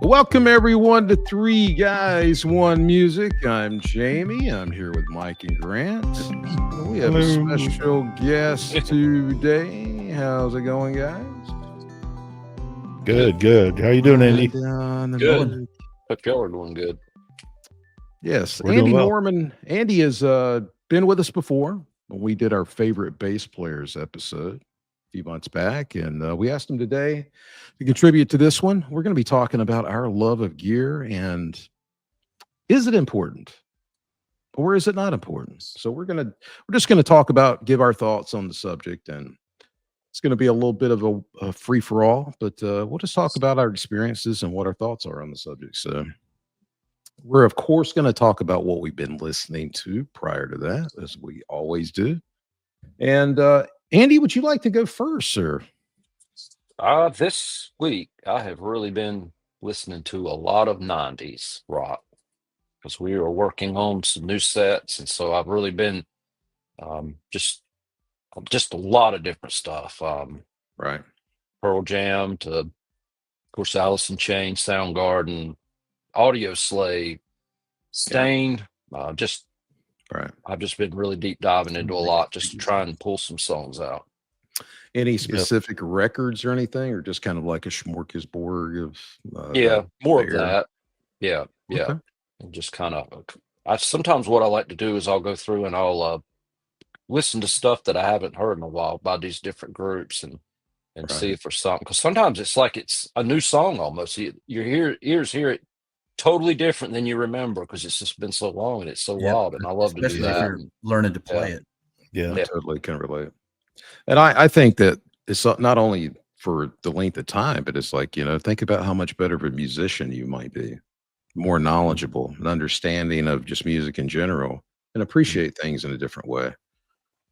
Welcome everyone to Three Guys, One Music. I'm Jamie. I'm here with Mike and Grant. We have a Hello. special guest today. How's it going, guys? Good. How you doing, Andy? Down the Good. mic. Hope y'all are doing good. Yes, We're doing Andy well. Norman. Andy has been with us before when we did our favorite bass players episode a few months back, and we asked him today to contribute to this one. We're going to be talking about our love of gear and is it important or is it not important? So we're just gonna talk about, give our thoughts on the subject, and it's going to be a little bit of a free for all, but we'll just talk about our experiences and what our thoughts are on the subject. So we're of course going to talk about what we've been listening to prior to that, as we always do. And Andy, would you like to go first, sir? This week I have really been listening to a lot of 90s rock because we are working on some new sets, and so I've really been just a lot of different stuff. Right. Pearl Jam to, of course, Alice in Chains, Soundgarden, Audio Slave, Stained. Just Right. I've just been really deep diving into a lot just to try and pull some songs out. Any specific records or anything, or just kind of like a smorgasbord of Yeah, more of there? that. Yeah. Okay. And just kind of, I sometimes what I like to do is I'll go through and I'll listen to stuff that I haven't heard in a while by these different groups and see Right. if there's something. Because sometimes it's like it's a new song almost. Your ears hear it totally different than you remember because it's just been so long and it's so Yep, wild. And I love to do especially if that. you're learning to play it. Yeah. I totally can relate. And I think that it's not only for the length of time, but it's like, think about how much better of a musician you might be, more knowledgeable, and understanding of just music in general, and appreciate things in a different way.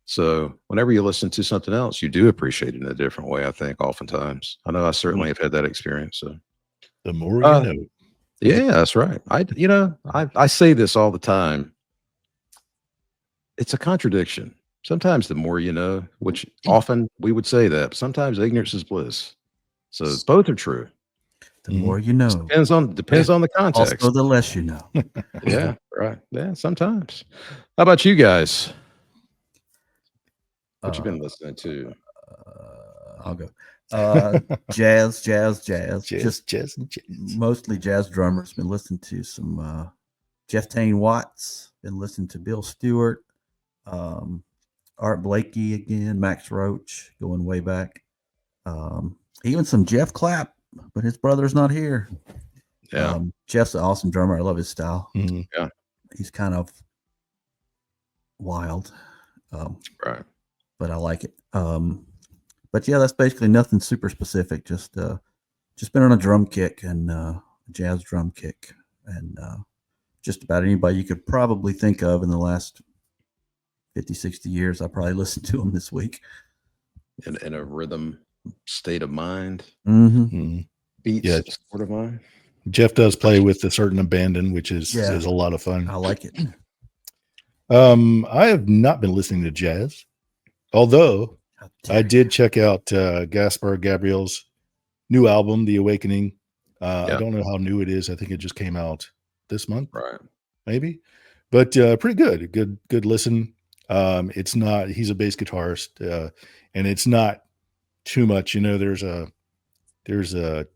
So whenever you listen to something else, you do appreciate it in a different way, I think, oftentimes. I know I certainly have had that experience. So The more Uh, you know. yeah, that's right. I say this all the time. It's a contradiction. Sometimes the more you know, which often we would say that, but sometimes ignorance is bliss. So both are true. The Mhm. more you know, Depends on the context. also the less you know. Yeah, right. Yeah, sometimes. How about you guys? What you been listening to? I'll go. Jazz. Just Jazz. mostly jazz drummers. Been listening to some Jeff Tane Watts. Been listening to Bill Stewart, Art Blakey again, Max Roach, going way back. Even some Jeff Clapp, but his brother's not here. Yeah. Jeff's an awesome drummer. I love his style. Mhm. He's kind of wild, Right. but I like it. But yeah, that's basically nothing super specific. Just been on a drum kick and a jazz drum kick, and just about anybody you could probably think of in the last 50, 60 years. I probably listened to them this week. In a rhythm state of mind, Mm-hmm. Mhm. beats Yeah. sort of mind. Jeff does play with a certain abandon, which is Yeah. a lot of fun. I like it. I have not been listening to jazz, although I did check out Gaspar Gabriel's new album, The Awakening. I don't know how new it is. I think it just came out this month, Right. maybe, but pretty good. Good listen. It's not. He's a bass guitarist, and it's not too much. There's a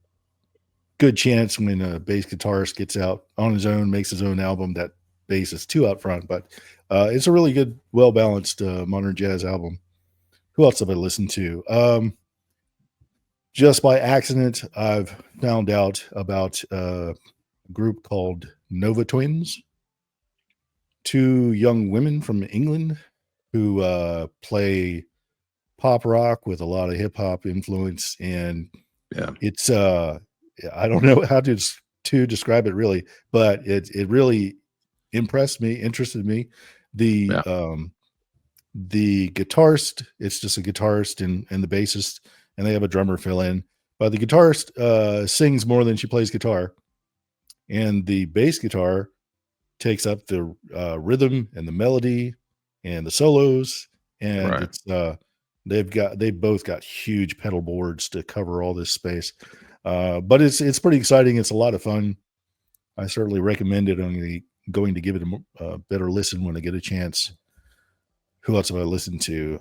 good chance when a bass guitarist gets out on his own, makes his own album, that bass is too out front. But it's a really good, well balanced modern jazz album. Who else have I listened to? Just by accident, I've found out about a group called Nova Twins, two young women from England who play pop rock with a lot of hip hop influence, and it's I don't know how to describe it really, but it really impressed me, interested me. The guitarist, it's just a guitarist and the bassist, and they have a drummer fill in. But the guitarist sings more than she plays guitar, and the bass guitar takes up the rhythm and the melody and the solos, and it's they've both got huge pedal boards to cover all this space. But it's pretty exciting. It's a lot of fun. I certainly recommend it. I'm going to give it a better listen when I get a chance. Who else have I listened to?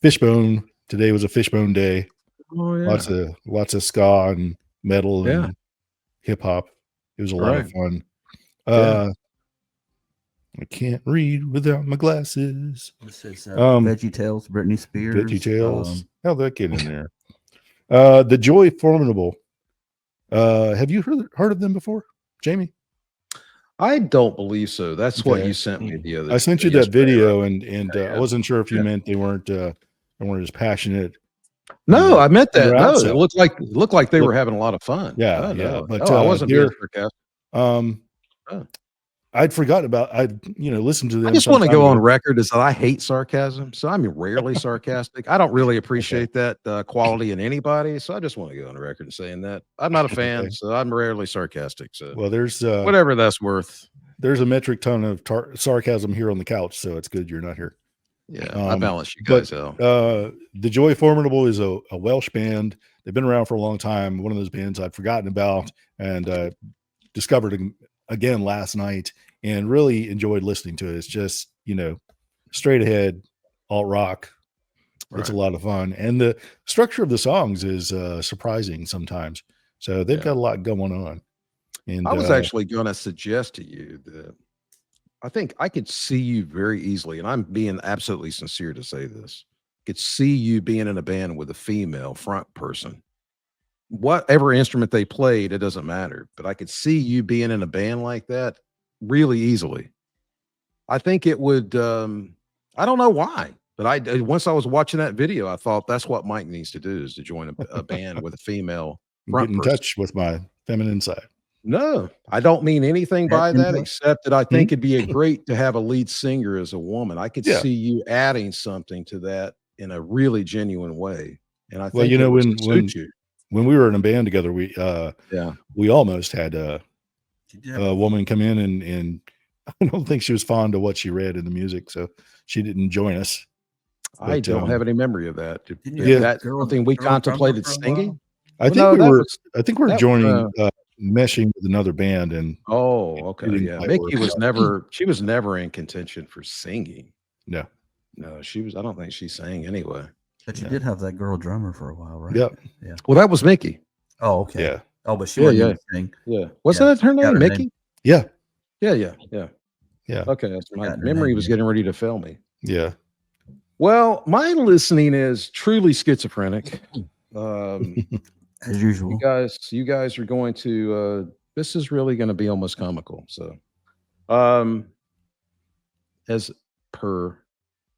Fishbone. Today was a Fishbone day. Oh yeah. Lots of ska and metal Yeah. and hip hop. It was a lot Right. of fun. Yeah. I can't read without my glasses. This is Um, Veggie Tales, Britney Spears. Veggie Tales. How'd that get in there? The Joy Formidable. Have you heard of them before, Jamie? I don't believe so. That's what Okay. you sent me the other. I sent you that yesterday, video, right? and Yeah. I wasn't sure if you meant they weren't as passionate. No, I meant They're that. No, outside. it looked like they were having a lot of fun. Yeah, Oh, yeah, no. but, I wasn't being they're- sarcastic. Oh. I'd forgotten about. I'd listened to them. I just want to some time go on ago. record as that I hate sarcasm, so I'm rarely sarcastic. I don't really appreciate that quality in anybody, so I just want to go on record and saying that I'm not a fan, Okay. so I'm rarely sarcastic. So Well, there's whatever that's worth. there's a metric ton of sarcasm here on the couch, so it's good you're not here. Yeah, I balance you but, guys out. The Joy Formidable is a Welsh band. They've been around for a long time. One of those bands I'd forgotten about and discovered again last night and really enjoyed listening to it. It's just, straight ahead alt rock. It's a lot of fun. And the structure of the songs is surprising sometimes. So they've got a lot going on. And I was actually going to suggest to you that I think I could see you very easily, and I'm being absolutely sincere to say this, could see you being in a band with a female front person. Whatever instrument they played, it doesn't matter. But I could see you being in a band like that really easily. I think it would, I don't know why, but once I was watching that video, I thought that's what Mike needs to do is to join a band with a female front get in person. touch with my feminine side. No, I don't mean anything by that, except that I think it'd be great to have a lead singer as a woman. I could see you adding something to that in a really genuine way. And I think when we were in a band together, we almost had a woman come in and I don't think she was fond of what she read in the music, so she didn't join us. I don't have any memory of that. Yeah, that's something we contemplated singing. I think we're joining meshing with another band and okay, yeah. Mickey was never in contention for singing. No, she was. I don't think she sang anyway. But you did have that girl drummer for a while, right? Yep. Yeah. Well, that was Mickey. Oh, okay. Yeah. Oh, but she wasn't sing. Yeah. Wasn't that her name, Mickey? Yeah. Yeah. Okay, that's my memory was getting ready to fail me. Yeah. Well, my listening is truly schizophrenic. As usual. You guys are going to this is really going to be almost comical. So as per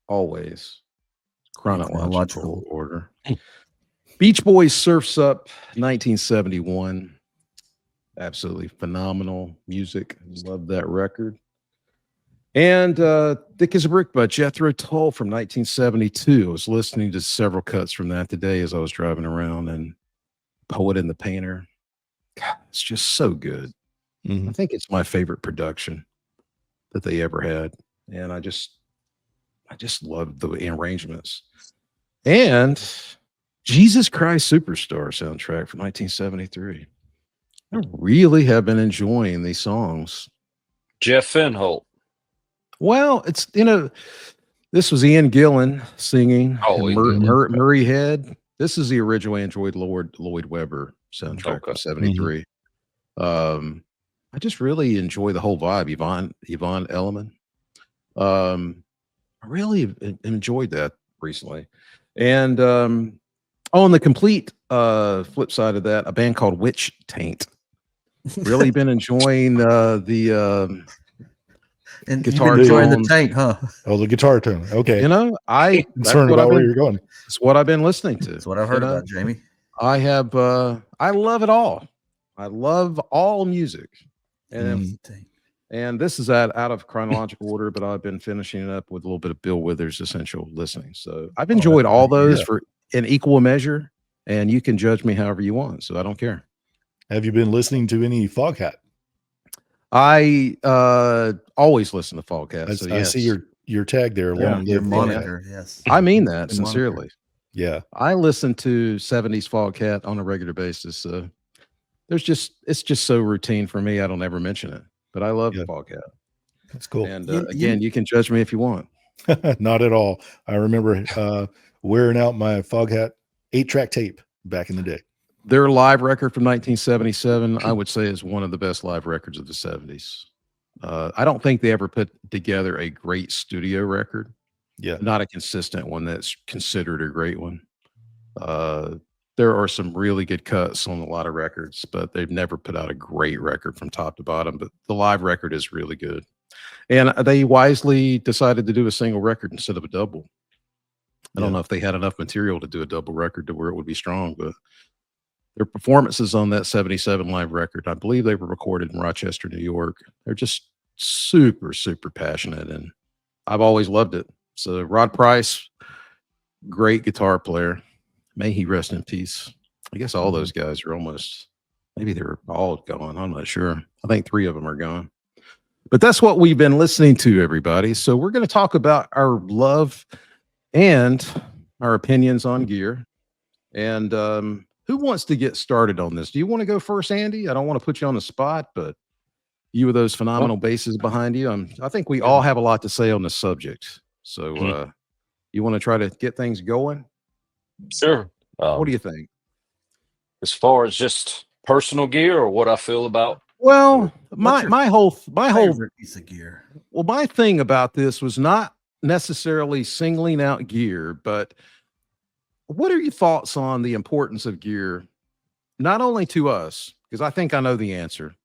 always, chronological order. Beach Boys Surfs Up 1971. Absolutely phenomenal music. Love that record. And Thick as a Brick by Jethro Tull from 1972. I was listening to several cuts from that today as I was driving around, and Poet and the Painter. God, it's just so good. I think it's my favorite production that they ever had. And I just love the arrangements. And Jesus Christ Superstar soundtrack from 1973. I really have been enjoying these songs. Jeff Fenholt. Well, it's, this was Ian Gillan singing. Murray Head. This is the original Android Lloyd Webber soundtrack from 73. I just really enjoy the whole vibe. Yvonne Elliman. I really enjoyed that recently. And on the complete flip side of that, a band called Witch Taint. Really been enjoying the and guitar enjoying the taint, huh? Oh, the guitar tone. Okay. I concerned about where you're going. It's what I've been listening to. That's what I've heard about, Jamie. I have I love it all. I love all music. And this is out of chronological order, but I've been finishing it up with a little bit of Bill Withers essential listening. So I've enjoyed all those for in equal measure, and you can judge me however you want. So I don't care. Have you been listening to any Foghat? I always listen to Foghat. So I see your tag there along your monitor. Yes, I mean that sincerely. Yeah. I listen to 70s Foghat on a regular basis. It's just so routine for me. I don't ever mention it, but I love Yeah. Foghat. That's cool. And You- again, you can judge me if you want. Not at all. I remember wearing out my Foghat 8-track tape back in the day. Their live record from 1977, I would say, is one of the best live records of the 70s. I don't think they ever put together a great studio record, Yeah. not a consistent one that's considered a great one. There are some really good cuts on a lot of records, but they've never put out a great record from top to bottom. But the live record is really good. And they wisely decided to do a single record instead of a double. I don't know if they had enough material to do a double record to where it would be strong, but their performances on that 77 live record, I believe they were recorded in Rochester, New York. They're just super, super passionate, and I've always loved it. So Rod Price, great guitar player. May he rest in peace. I guess all those guys are almost, maybe they're all gone. I'm not sure. I think 3 of them are gone. But that's what we've been listening to, everybody. So we're going to talk about our love and our opinions on gear. And who wants to get started on this? Do you want to go first, Andy? I don't want to put you on the spot, but you with those phenomenal basses behind you, I think we all have a lot to say on the subject. So you want to try to get things going? Sure. What do you think? As far as just personal gear or what I feel about? Well, What's your my whole favorite piece of gear? well, my thing about this was not necessarily singling out gear, but what are your thoughts on the importance of gear, not only to us, because I think I know the answer,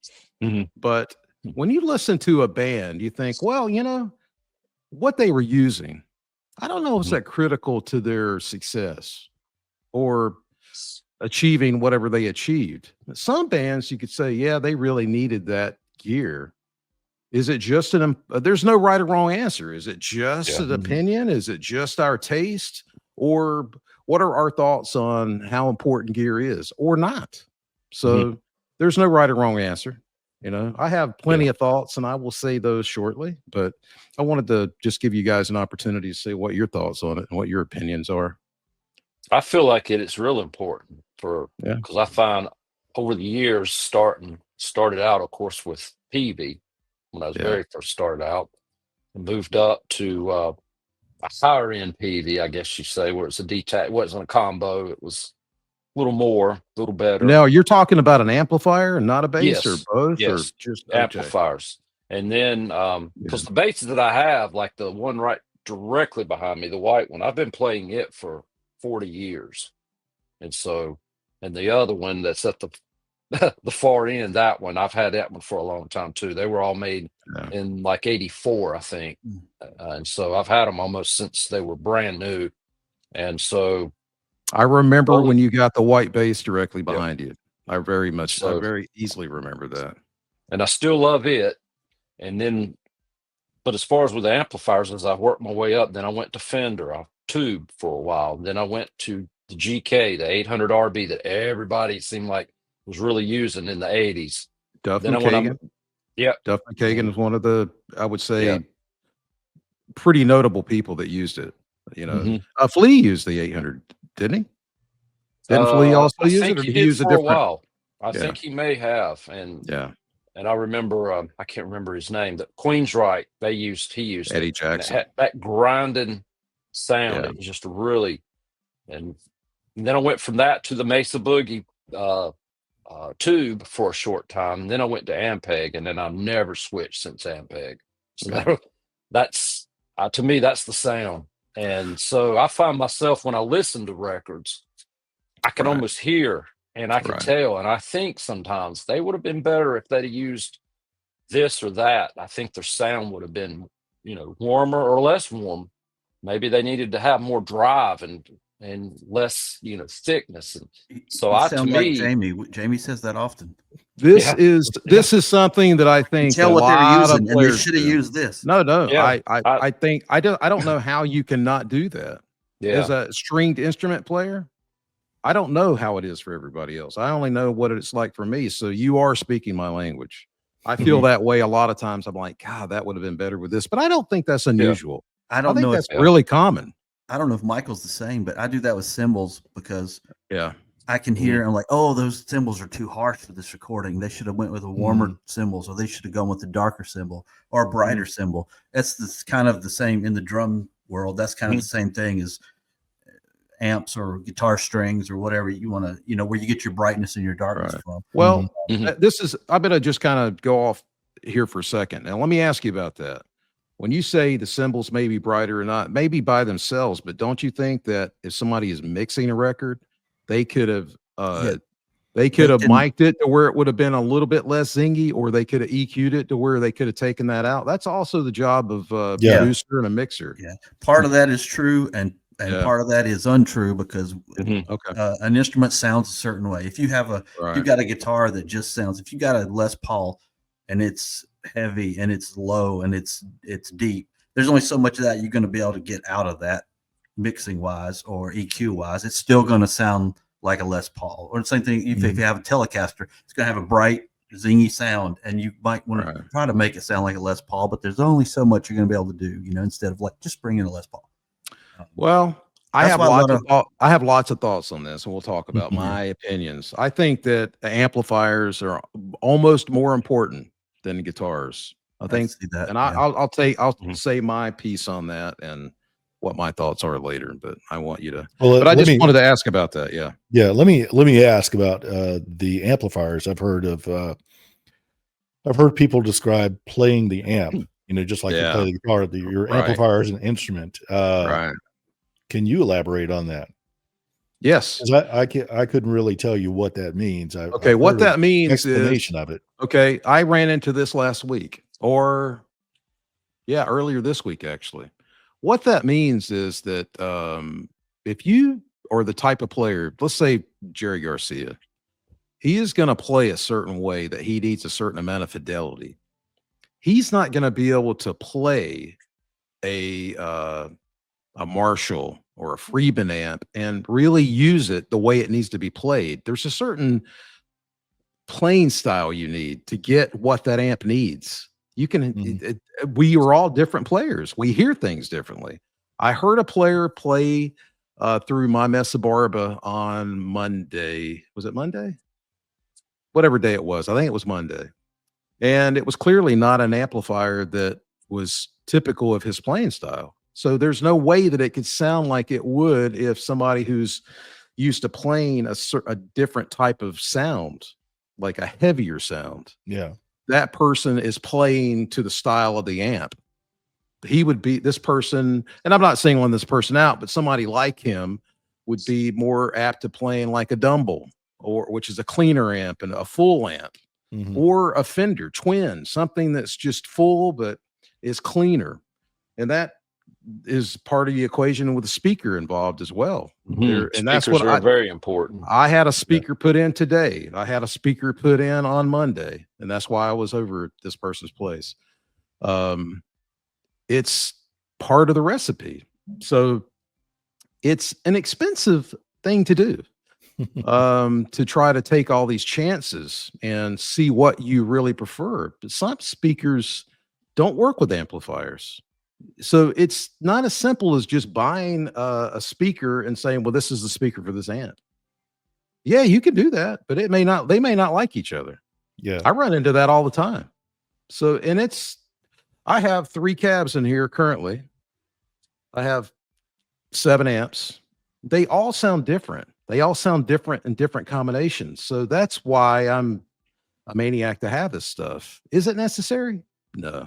but when you listen to a band, you think, well, you know, what they were using, I don't know if it's that critical to their success or achieving whatever they achieved. Some bands, you could say, yeah, they really needed that gear. Is it just there's no right or wrong answer. Is it just an opinion? Is it just our taste? Or what are our thoughts on how important gear is or not? So there's no right or wrong answer. You know, I have plenty of thoughts and I will say those shortly, but I wanted to just give you guys an opportunity to say what your thoughts on it and what your opinions are. I feel like it's real important because I find over the years started out, of course, with PV when I was very first started out, and moved up to a higher end PV, I guess you say, where it's a detach. It wasn't a combo. It was a little more, a little better. Now you're talking about an amplifier and not a bass, or Yes. both, Yes. or just amplifiers. And then because the basses that I have, like the one right directly behind me, the white one, I've been playing it for 40 years. And so, and the other one that's at the the far end, that one, I've had that one for a long time too. They were all made in like 84, I think. And so I've had them almost since they were brand new. And so I remember when you got the white bass directly behind you. I very easily remember that. And I still love it. And then, but as far as with the amplifiers, as I worked my way up, then I went to Fender, I tube for a while. Then I went to the GK, the 800 RB that everybody seemed like was really using in the 80s. Duff Then McKagan. Duff McKagan is one of the, I would say, pretty notable people that used it. You know, Flea used the 800, didn't he? Didn't Flea also use it, or did he use a different? While. I think he may have, and and I remember I can't remember his name. That Queensryche, he used Eddie Jackson. it had that grinding sound. It was just really, and then I went from that to the Mesa Boogie tube for a short time. And then I went to Ampeg, and then I've never switched since Ampeg. So that's to me, that's the sound. And so I find myself when I listen to records, I can almost hear and I can tell. And I think sometimes they would have been better if they'd used this or that. I think their sound would have been, you know, warmer or less warm. Maybe they needed to have more drive and less, you know, thickness. And so to me, Jamie says that often. This is something that I think tell what they're using, and they should have used this. No. I think I don't know how you cannot do that. As a stringed instrument player, I don't know how it is for everybody else. I only know what it's like for me. So you are speaking my language. I feel that way a lot of times. I'm like, God, that would have been better with this, but I don't think that's unusual. I don't think know that's really common. I don't know if Michael's the same, but I do that with cymbals because Yeah. I can hear. I'm like, oh, those cymbals are too harsh for this recording. They should have went with a warmer cymbals, or they should have gone with a darker cymbal or a brighter cymbal. That's kind of the same in the drum world. That's kind of the same thing as amps or guitar strings or whatever you want to, where you get your brightness and your darkness from. Well, I'm going to just kind of go off here for a second. Now, let me ask you about that. When you say the cymbals may be brighter or not, maybe by themselves, but don't you think that if somebody is mixing a record, they could have mic'd it to where it would have been a little bit less zingy, or they could have EQ'd it to where they could have taken that out? That's also the job of a producer and a mixer. Yeah, part of that is true, and part of that is untrue because an instrument sounds a certain way. If you have you've got a guitar that just sounds, if you got a Les Paul and it's heavy and it's low and it's deep, there's only so much of that you're going to be able to get out of that mixing wise or EQ wise. It's still going to sound like a Les Paul. Or the same thing if you have a Telecaster, it's going to have a bright, zingy sound, and you might want to try to make it sound like a Les Paul, but there's only so much you're going to be able to do, instead of like just bring in a Les Paul. Well, I have lots of thoughts on this, and we'll talk about my opinions. I think that amplifiers are almost more important than guitars. I think that, and I'll say my piece on that and what my thoughts are later. But I want you to. Well, but I just wanted to ask about that. Yeah. Yeah. Let me ask about the amplifiers. I've heard people describe playing the amp. Just like you play the guitar. Your amplifier is an instrument. Right. Can you elaborate on that? Yes. I couldn't really tell you what that means. What that means explanation of it. Okay. I ran into this last week earlier this week, actually. What that means is that if you are the type of player, let's say Jerry Garcia, he is going to play a certain way that he needs a certain amount of fidelity. He's not going to be able to play a Marshall or a Freeman amp and really use it the way it needs to be played. There's a certain playing style you need to get what that amp needs. You can, we are all different players. We hear things differently. I heard a player play through my Mesa Barba on Monday. Was it Monday? Whatever day it was. I think it was Monday. And it was clearly not an amplifier that was typical of his playing style. So there's no way that it could sound like it would if somebody who's used to playing a different type of sound, like a heavier sound. Yeah. That person is playing to the style of the amp. He would be this person, and I'm not singling this person out, but somebody like him would be more apt to playing like a Dumble, which is a cleaner amp and a full amp, or a Fender Twin, something that's just full but is cleaner. And that is part of the equation with the speaker involved as well. And that's what very important. I had a speaker put in today. I had a speaker put in on Monday, and that's why I was over at this person's place. It's part of the recipe. So it's an expensive thing to do, to try to take all these chances and see what you really prefer. But some speakers don't work with amplifiers. So it's not as simple as just buying a speaker and saying, well, this is the speaker for this amp. Yeah, you can do that, but they may not like each other. Yeah. I run into that all the time. So, and I have 3 cabs in here currently. I have 7 amps. They all sound different. They all sound different in different combinations. So that's why I'm a maniac to have this stuff. Is it necessary? No.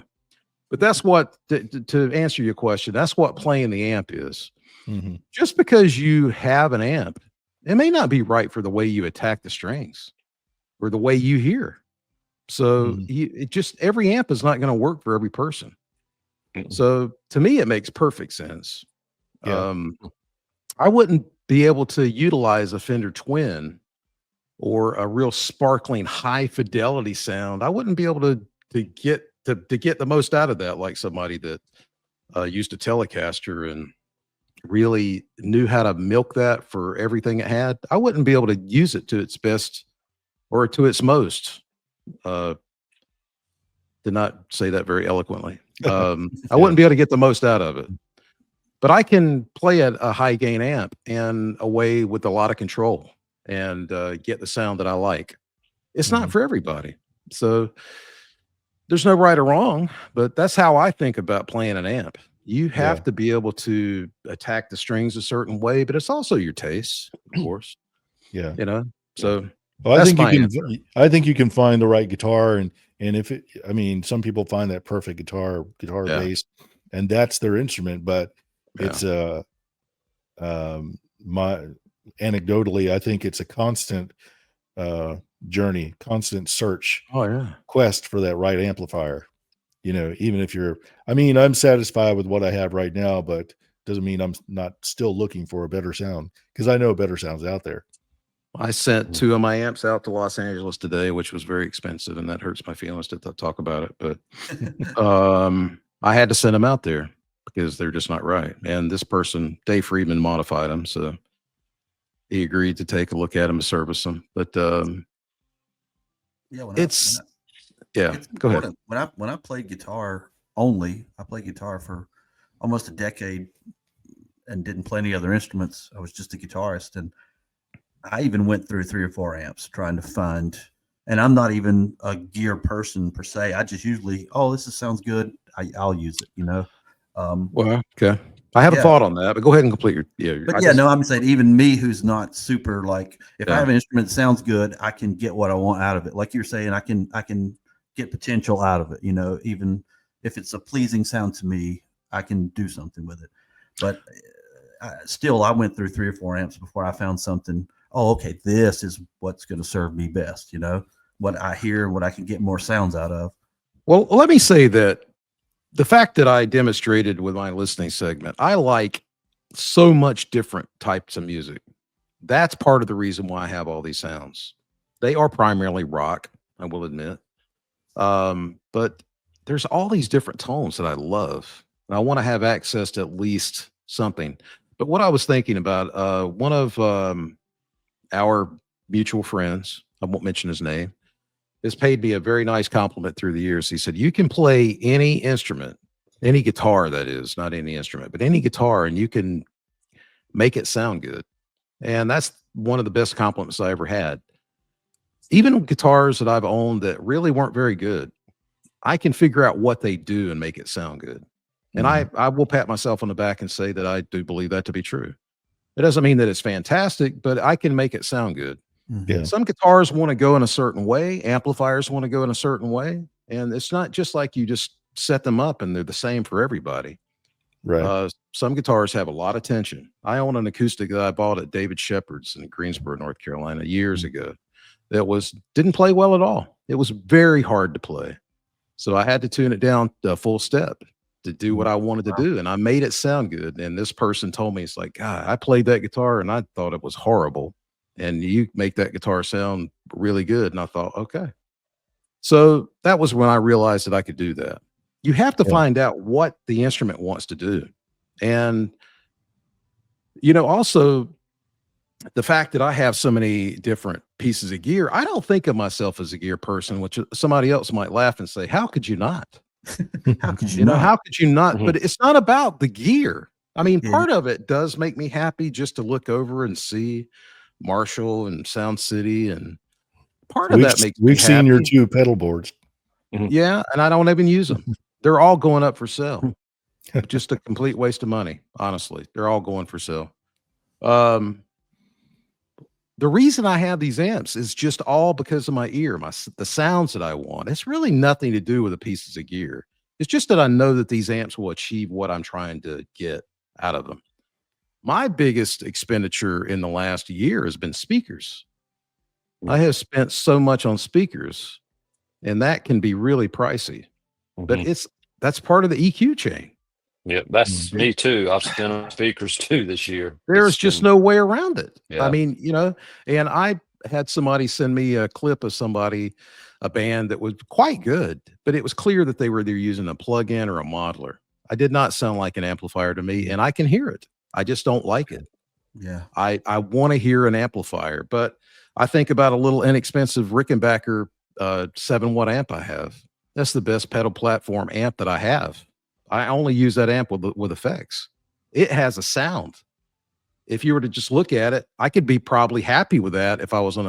But that's what, to answer your question, that's what playing the amp is. Just because you have an amp, it may not be right for the way you attack the strings or the way you hear. So every amp is not going to work for every person. So to me, it makes perfect sense. Yeah. I wouldn't be able to utilize a Fender Twin or a real sparkling high fidelity sound. I wouldn't be able to get the most out of that, like somebody that used a Telecaster and really knew how to milk that for everything it had. I wouldn't be able to use it to its best or to its most. Did not say that very eloquently. I wouldn't be able to get the most out of it. but I can play a high gain amp and away with a lot of control and get the sound that I like. It's not for everybody. So there's no right or wrong, but that's how I think about playing an amp. You have to be able to attack the strings a certain way, but it's also your taste, of course. Yeah. You know, so Well, that's my answer. I think you can find the right guitar, and if it, I mean, some people find that perfect guitar Yeah. bass, and that's their instrument. But Yeah. it's my anecdotally, I think it's a constant journey, constant search, Oh yeah. quest for that right amplifier. You know, even if you're, I mean, I'm satisfied with what I have right now, but doesn't mean I'm not still looking for a better sound, because I know better sounds out there. I sent 2 of my amps out to Los Angeles today, which was very expensive, and that hurts my feelings to talk about it. But I had to send them out there because they're just not right. And this person, Dave Friedman, modified them, so he agreed to take a look at them and service them. But Yeah, it's it's go ahead. important. When I played guitar only, I played guitar for almost a decade and didn't play any other instruments. I was just a guitarist, and I even went through 3 or 4 amps trying to find. And I'm not even a gear person per se. I just usually, this sounds good. I'll use it. You know. Well, okay. I have a thought on that, but go ahead and complete your. But I'm saying even me, who's not super like, if I have an instrument that sounds good, I can get what I want out of it. Like you're saying, I can get potential out of it. You know, even if it's a pleasing sound to me, I can do something with it. But still, I went through 3 or 4 amps before I found something. Oh, okay, this is what's going to serve me best. You know, what I hear, what I can get more sounds out of. Well, let me say that the fact that I demonstrated with my listening segment, I like so much different types of music. That's part of the reason why I have all these sounds. They are primarily rock, I will admit. But there's all these different tones that I love. And I want to have access to at least something. But what I was thinking about, one of our mutual friends, I won't mention his name, has paid me a very nice compliment through the years. He said, you can play any instrument, any guitar, that is, not any instrument, but any guitar, and you can make it sound good. And that's one of the best compliments I ever had. Even guitars that I've owned that really weren't very good, I can figure out what they do and make it sound good. And I will pat myself on the back and say that I do believe that to be true. It doesn't mean that it's fantastic, but I can make it sound good. Yeah. Some guitars want to go in a certain way. Amplifiers want to go in a certain way. And it's not just like you just set them up and they're the same for everybody. Right. Some guitars have a lot of tension. I own an acoustic that I bought at David Shepard's in Greensboro, North Carolina years ago that didn't play well at all. It was very hard to play. So I had to tune it down to full step to do what I wanted to do. And I made it sound good. And this person told me, it's like, God, I played that guitar and I thought it was horrible. And you make that guitar sound really good. And I thought, okay. So that was when I realized that I could do that. You have to find out what the instrument wants to do. And, also the fact that I have so many different pieces of gear, I don't think of myself as a gear person, which somebody else might laugh and say, how could you not? How could you not? How could you not? But it's not about the gear. I mean, part of it does make me happy just to look over and see Marshall and Sound City, and part of that makes we've me seen happy. your 2 pedal boards. Yeah, and I don't even use them. They're all going up for sale. Just a complete waste of money, honestly. They're all going for sale. The reason I have these amps is just all because of my ear, the sounds that I want. It's really nothing to do with the pieces of gear. It's just that I know that these amps will achieve what I'm trying to get out of them. My biggest expenditure in the last year has been speakers. I have spent so much on speakers, and that can be really pricey. But that's part of the EQ chain. Yeah, that's me too. I've spent on speakers too this year. There's just no way around it. Yeah. I mean, and I had somebody send me a clip of a band that was quite good, but it was clear that they were either using a plug-in or a modeler. I did not sound like an amplifier to me, and I can hear it. I just don't like it. Yeah. I want to hear an amplifier, but I think about a little inexpensive Rickenbacker 7-watt amp I have. That's the best pedal platform amp that I have. I only use that amp with effects. it has a sound. If you were to just look at it, I could be probably happy with that if I was on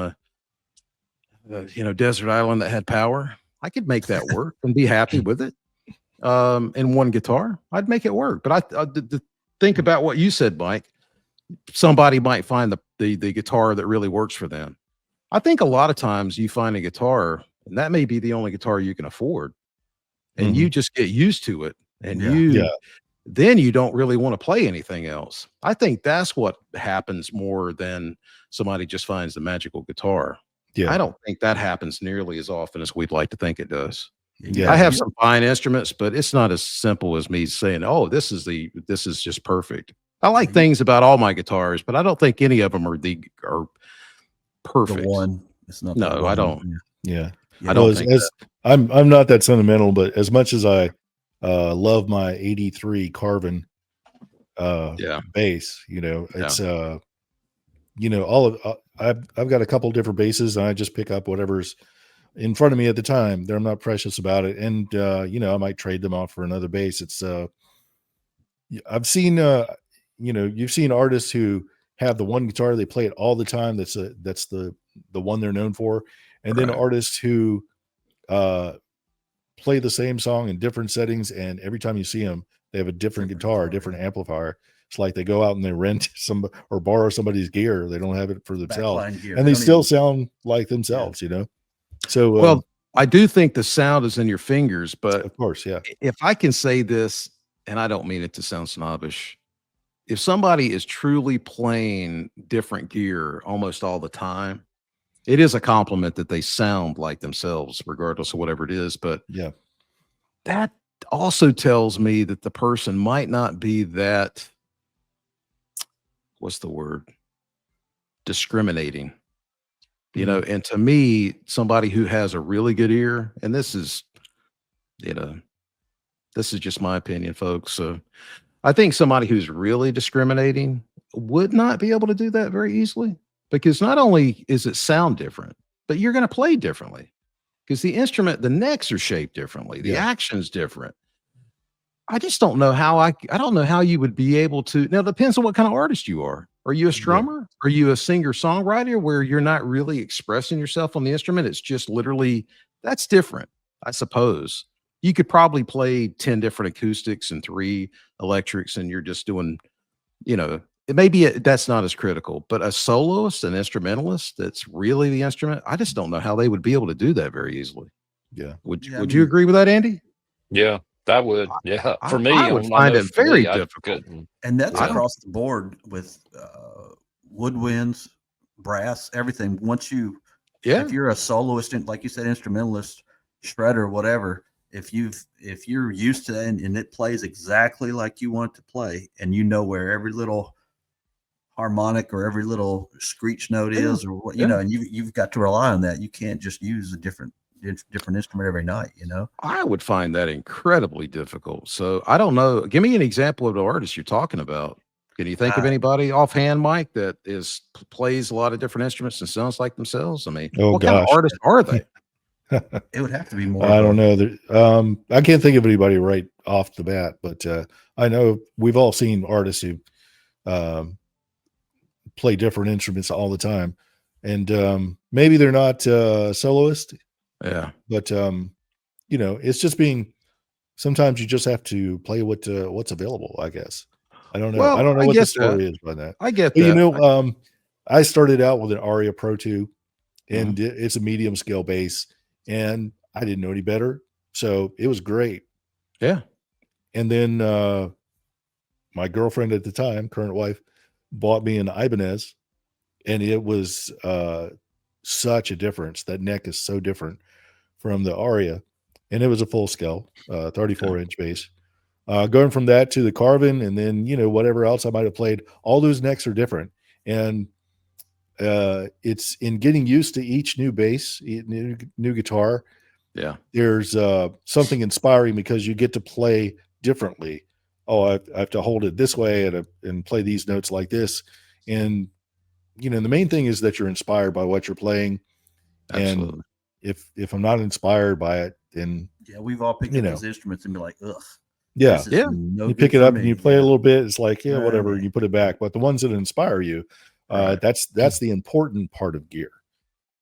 a desert island that had power. I could make that work and be happy with it. In one guitar, I'd make it work. But think about what you said, Mike. Somebody might find the guitar that really works for them. I think a lot of times you find a guitar, and that may be the only guitar you can afford, and you just get used to it, and then you don't really want to play anything else. I think that's what happens more than somebody just finds the magical guitar. Yeah. I don't think that happens nearly as often as we'd like to think it does. Yeah. I have some fine instruments, but it's not as simple as me saying, "Oh, this is just perfect." I like things about all my guitars, but I don't think any of them are perfect. The one. It's not. No, the I one. don't. Yeah. I don't think I'm not that sentimental, but as much as I love my 83 Carvin bass, it's all of I've got a couple different basses, and I just pick up whatever's in front of me at the time. I'm not precious about it, and I might trade them off for another bass. It's I've seen you've seen artists who have the one guitar, they play it all the time. That's the one they're known for, and then artists who play the same song in different settings, and every time you see them, they have a different guitar, a different amplifier. It's like they go out and they rent some or borrow somebody's gear. They don't have it for themselves, and they still sound like themselves. So well, I do think the sound is in your fingers, but of course, yeah. If I can say this, and I don't mean it to sound snobbish, if somebody is truly playing different gear almost all the time, it is a compliment that they sound like themselves, regardless of whatever it is. But yeah, that also tells me that the person might not be that, what's the word? Discriminating. And to me, somebody who has a really good ear, and this is just my opinion, folks. So I think somebody who's really discriminating would not be able to do that very easily, because not only is it sound different, but you're going to play differently because the instrument, the necks are shaped differently. The action's different. I just don't know how I don't know how you would be able to. Now, it depends on what kind of artist you are. Are you a strummer? Yeah. Are you a singer-songwriter where you're not really expressing yourself on the instrument? It's just literally, that's different, I suppose. You could probably play 10 different acoustics and 3 electrics, and you're just doing, that's not as critical. But a soloist, an instrumentalist that's really the instrument, I just don't know how they would be able to do that very easily. Yeah. Would you agree with that, Andy? Yeah. That would, for me, I would find it very difficult. And that's across the board with woodwinds, brass, everything. Once if you're a soloist, like you said, instrumentalist, shredder, whatever, if you're used to that and it plays exactly like you want it to play, and where every little harmonic or every little screech note is, or what, and you've got to rely on that. You can't just use a different instrument every night. I would find that incredibly difficult. So I don't know. Give me an example of the artist you're talking about. Can you think of anybody offhand, Mike, that plays a lot of different instruments and sounds like themselves? I mean, what kind of artists are they? It would have to be more. I don't know. I can't think of anybody right off the bat, but I know we've all seen artists who play different instruments all the time, and maybe they're not soloist. Yeah, but it's just sometimes you just have to play what's available, I guess. I don't know. Well, I don't know what the story is by that. I get but, that. I started out with an Aria Pro 2, and it's a medium scale bass, and I didn't know any better, so it was great. Yeah. And then my girlfriend at the time, current wife, bought me an Ibanez, and it was such a difference. That neck is so different from the Aria, and it was a full scale 34-inch bass. Going from that to the Carvin, and then whatever else I might have played, all those necks are different, and it's in getting used to each new bass, new guitar. Yeah, there's something inspiring because you get to play differently. Oh, I have to hold it this way and play these notes like this, and the main thing is that you're inspired by what you're playing. Absolutely. And if I'm not inspired by it, then we've all picked up those instruments and be like, ugh. Yeah. This is Yeah. no You good pick it for up and me. you play a little bit. It's like, yeah, whatever. Right. And you put it back. But the ones that inspire you, Right. that's the important part of gear,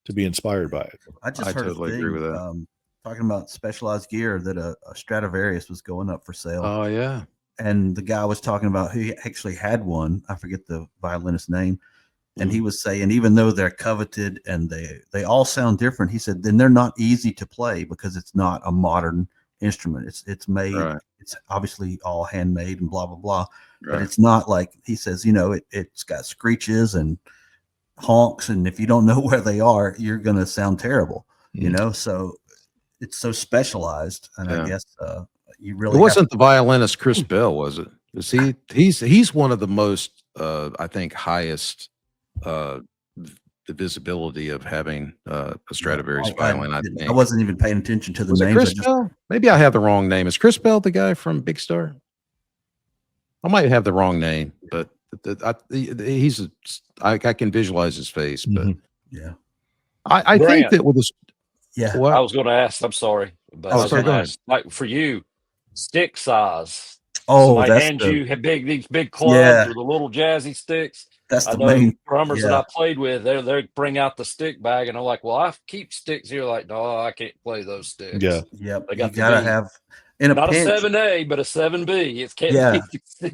to be inspired by it. I just I heard totally a agree thing with that. talking about specialized gear that a Stradivarius was going up for sale. Oh yeah. And the guy was talking about who actually had one. I forget the violinist's name. And he was saying, even though they're coveted and they all sound different, he said, then they're not easy to play because it's not a modern instrument. It's made, Right. it's obviously all handmade and blah, blah, blah. But Right. it's not like, he says, it's got screeches and honks. And if you don't know where they are, you're going to sound terrible, so it's so specialized. And I Yeah. guess you It really wasn't the violinist Chris Bell, was it? Is he's one of the most I think highest the visibility of having a Stradivarius violin. I I think wasn't even paying attention to the was it names. Chris Bell? Maybe I have the wrong name. Is Chris Bell the guy from Big Star? I might have the wrong name, but I can visualize his face. But Yeah. I think Grant. that with this, Yeah. what? I was going to ask. I'm sorry, but Oh, I was sorry, going go to ahead. ask, like for you, stick size. Oh, Somebody that's hands the you these big clubs Yeah. or the little jazzy sticks. that's I the know main. drummers that Yeah. I played with, they bring out the stick bag, and I'm like, well, I keep sticks here. Like, no, I can't play those sticks. Yeah. Yep. They You got to gotta be have in a not a pinch. 7A, but a 7B. It can't Yeah. be,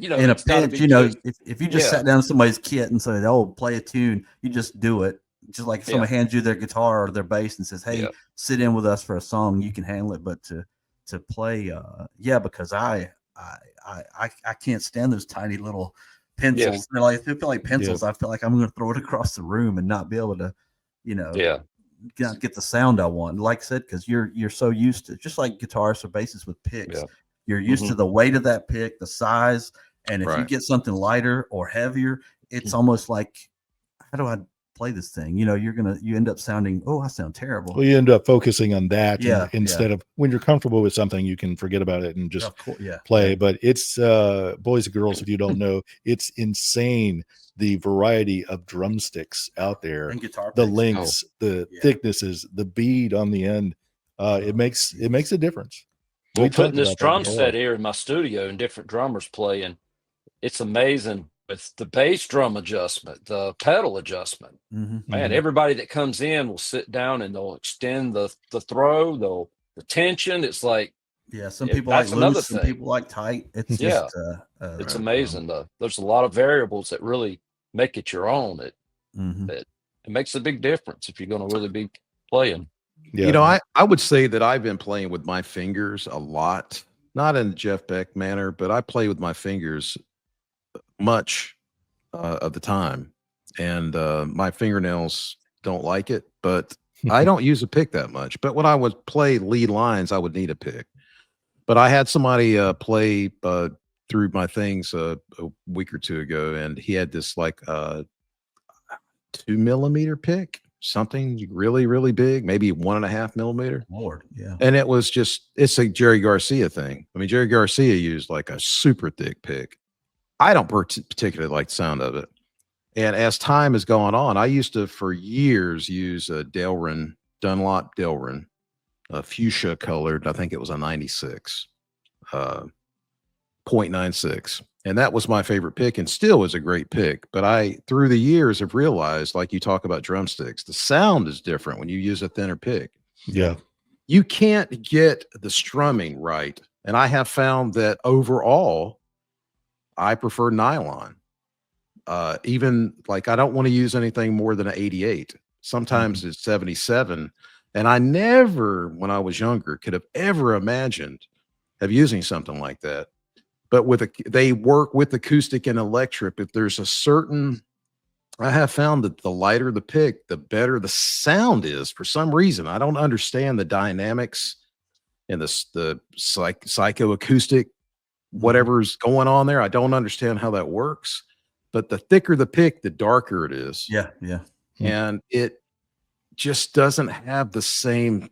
In a it's got to pinch, be just, if you just yeah. sat down to somebody's kit and said, "Oh, play a tune," you just do it. Just like if Yeah. somebody hands you their guitar or their bass and says, "Hey, Yeah. sit in with us for a song," you can handle it. But to play, because I can't stand those tiny little pencils. Yes. They're like, they feel like pencils. I feel like I'm going to throw it across the room and not be able to, Yeah. get the sound I want. Like I said, because you're so used to, just like guitarists or bassists with picks, Yeah. you're used to the weight of that pick, the size, and if you Right. get something lighter or heavier, it's almost like, how do I play this thing? You end up sounding, I sound terrible. Well, you end up focusing on that Yeah, instead of when you're comfortable with something, you can forget about it and just Of course, yeah. play. But it's boys and girls, if you don't know, it's insane the variety of drumsticks out there, And guitar the picks. lengths, the Yeah. thicknesses, the bead on the end. It makes a difference. Well, We putting talked this about that drum before. set here in my studio and different drummers playing, it's amazing with the bass drum adjustment, the pedal adjustment. Mhm. Man, everybody that comes in will sit down and they'll extend the throw, the tension. It's like, Yeah, some people that's like another loose, some thing. people like tight. It's Yeah. just It's Right. amazing. There's a lot of variables that really make it your own. It mhm. makes a big difference if you're going to really be playing. Yeah. I would say that I've been playing with my fingers a lot, not in Jeff Beck manner, but I play with my fingers much of the time, and my fingernails don't like it. But I don't use a pick that much. But when I would play lead lines, I would need a pick. But I had somebody play through my things a week or two ago, and he had this like 2 millimeter pick, something really, really big, maybe 1.5 millimeter. Lord, yeah. And it's a Jerry Garcia thing. I mean, Jerry Garcia used like a super thick pick. I don't particularly like the sound of it. And as time has gone on, I used to, for years, use a Dunlop Delrin, a fuchsia colored, I think it was a 96, 0.96. And that was my favorite pick and still is a great pick. But I, through the years, have realized, like you talk about drumsticks, the sound is different when you use a thinner pick. Yeah. You can't get the strumming right. And I have found that overall, I prefer nylon. Even like I don't want to use anything more than an 88. Sometimes it's 77. And I never, when I was younger, could have ever imagined of using something like that. But they work with acoustic and electric. If there's I have found that the lighter the pick, the better the sound is. For some reason, I don't understand the dynamics and the psychoacoustic, whatever's going on there. I don't understand how that works. But the thicker the pick, the darker it is. Yeah, yeah. And it just doesn't have the same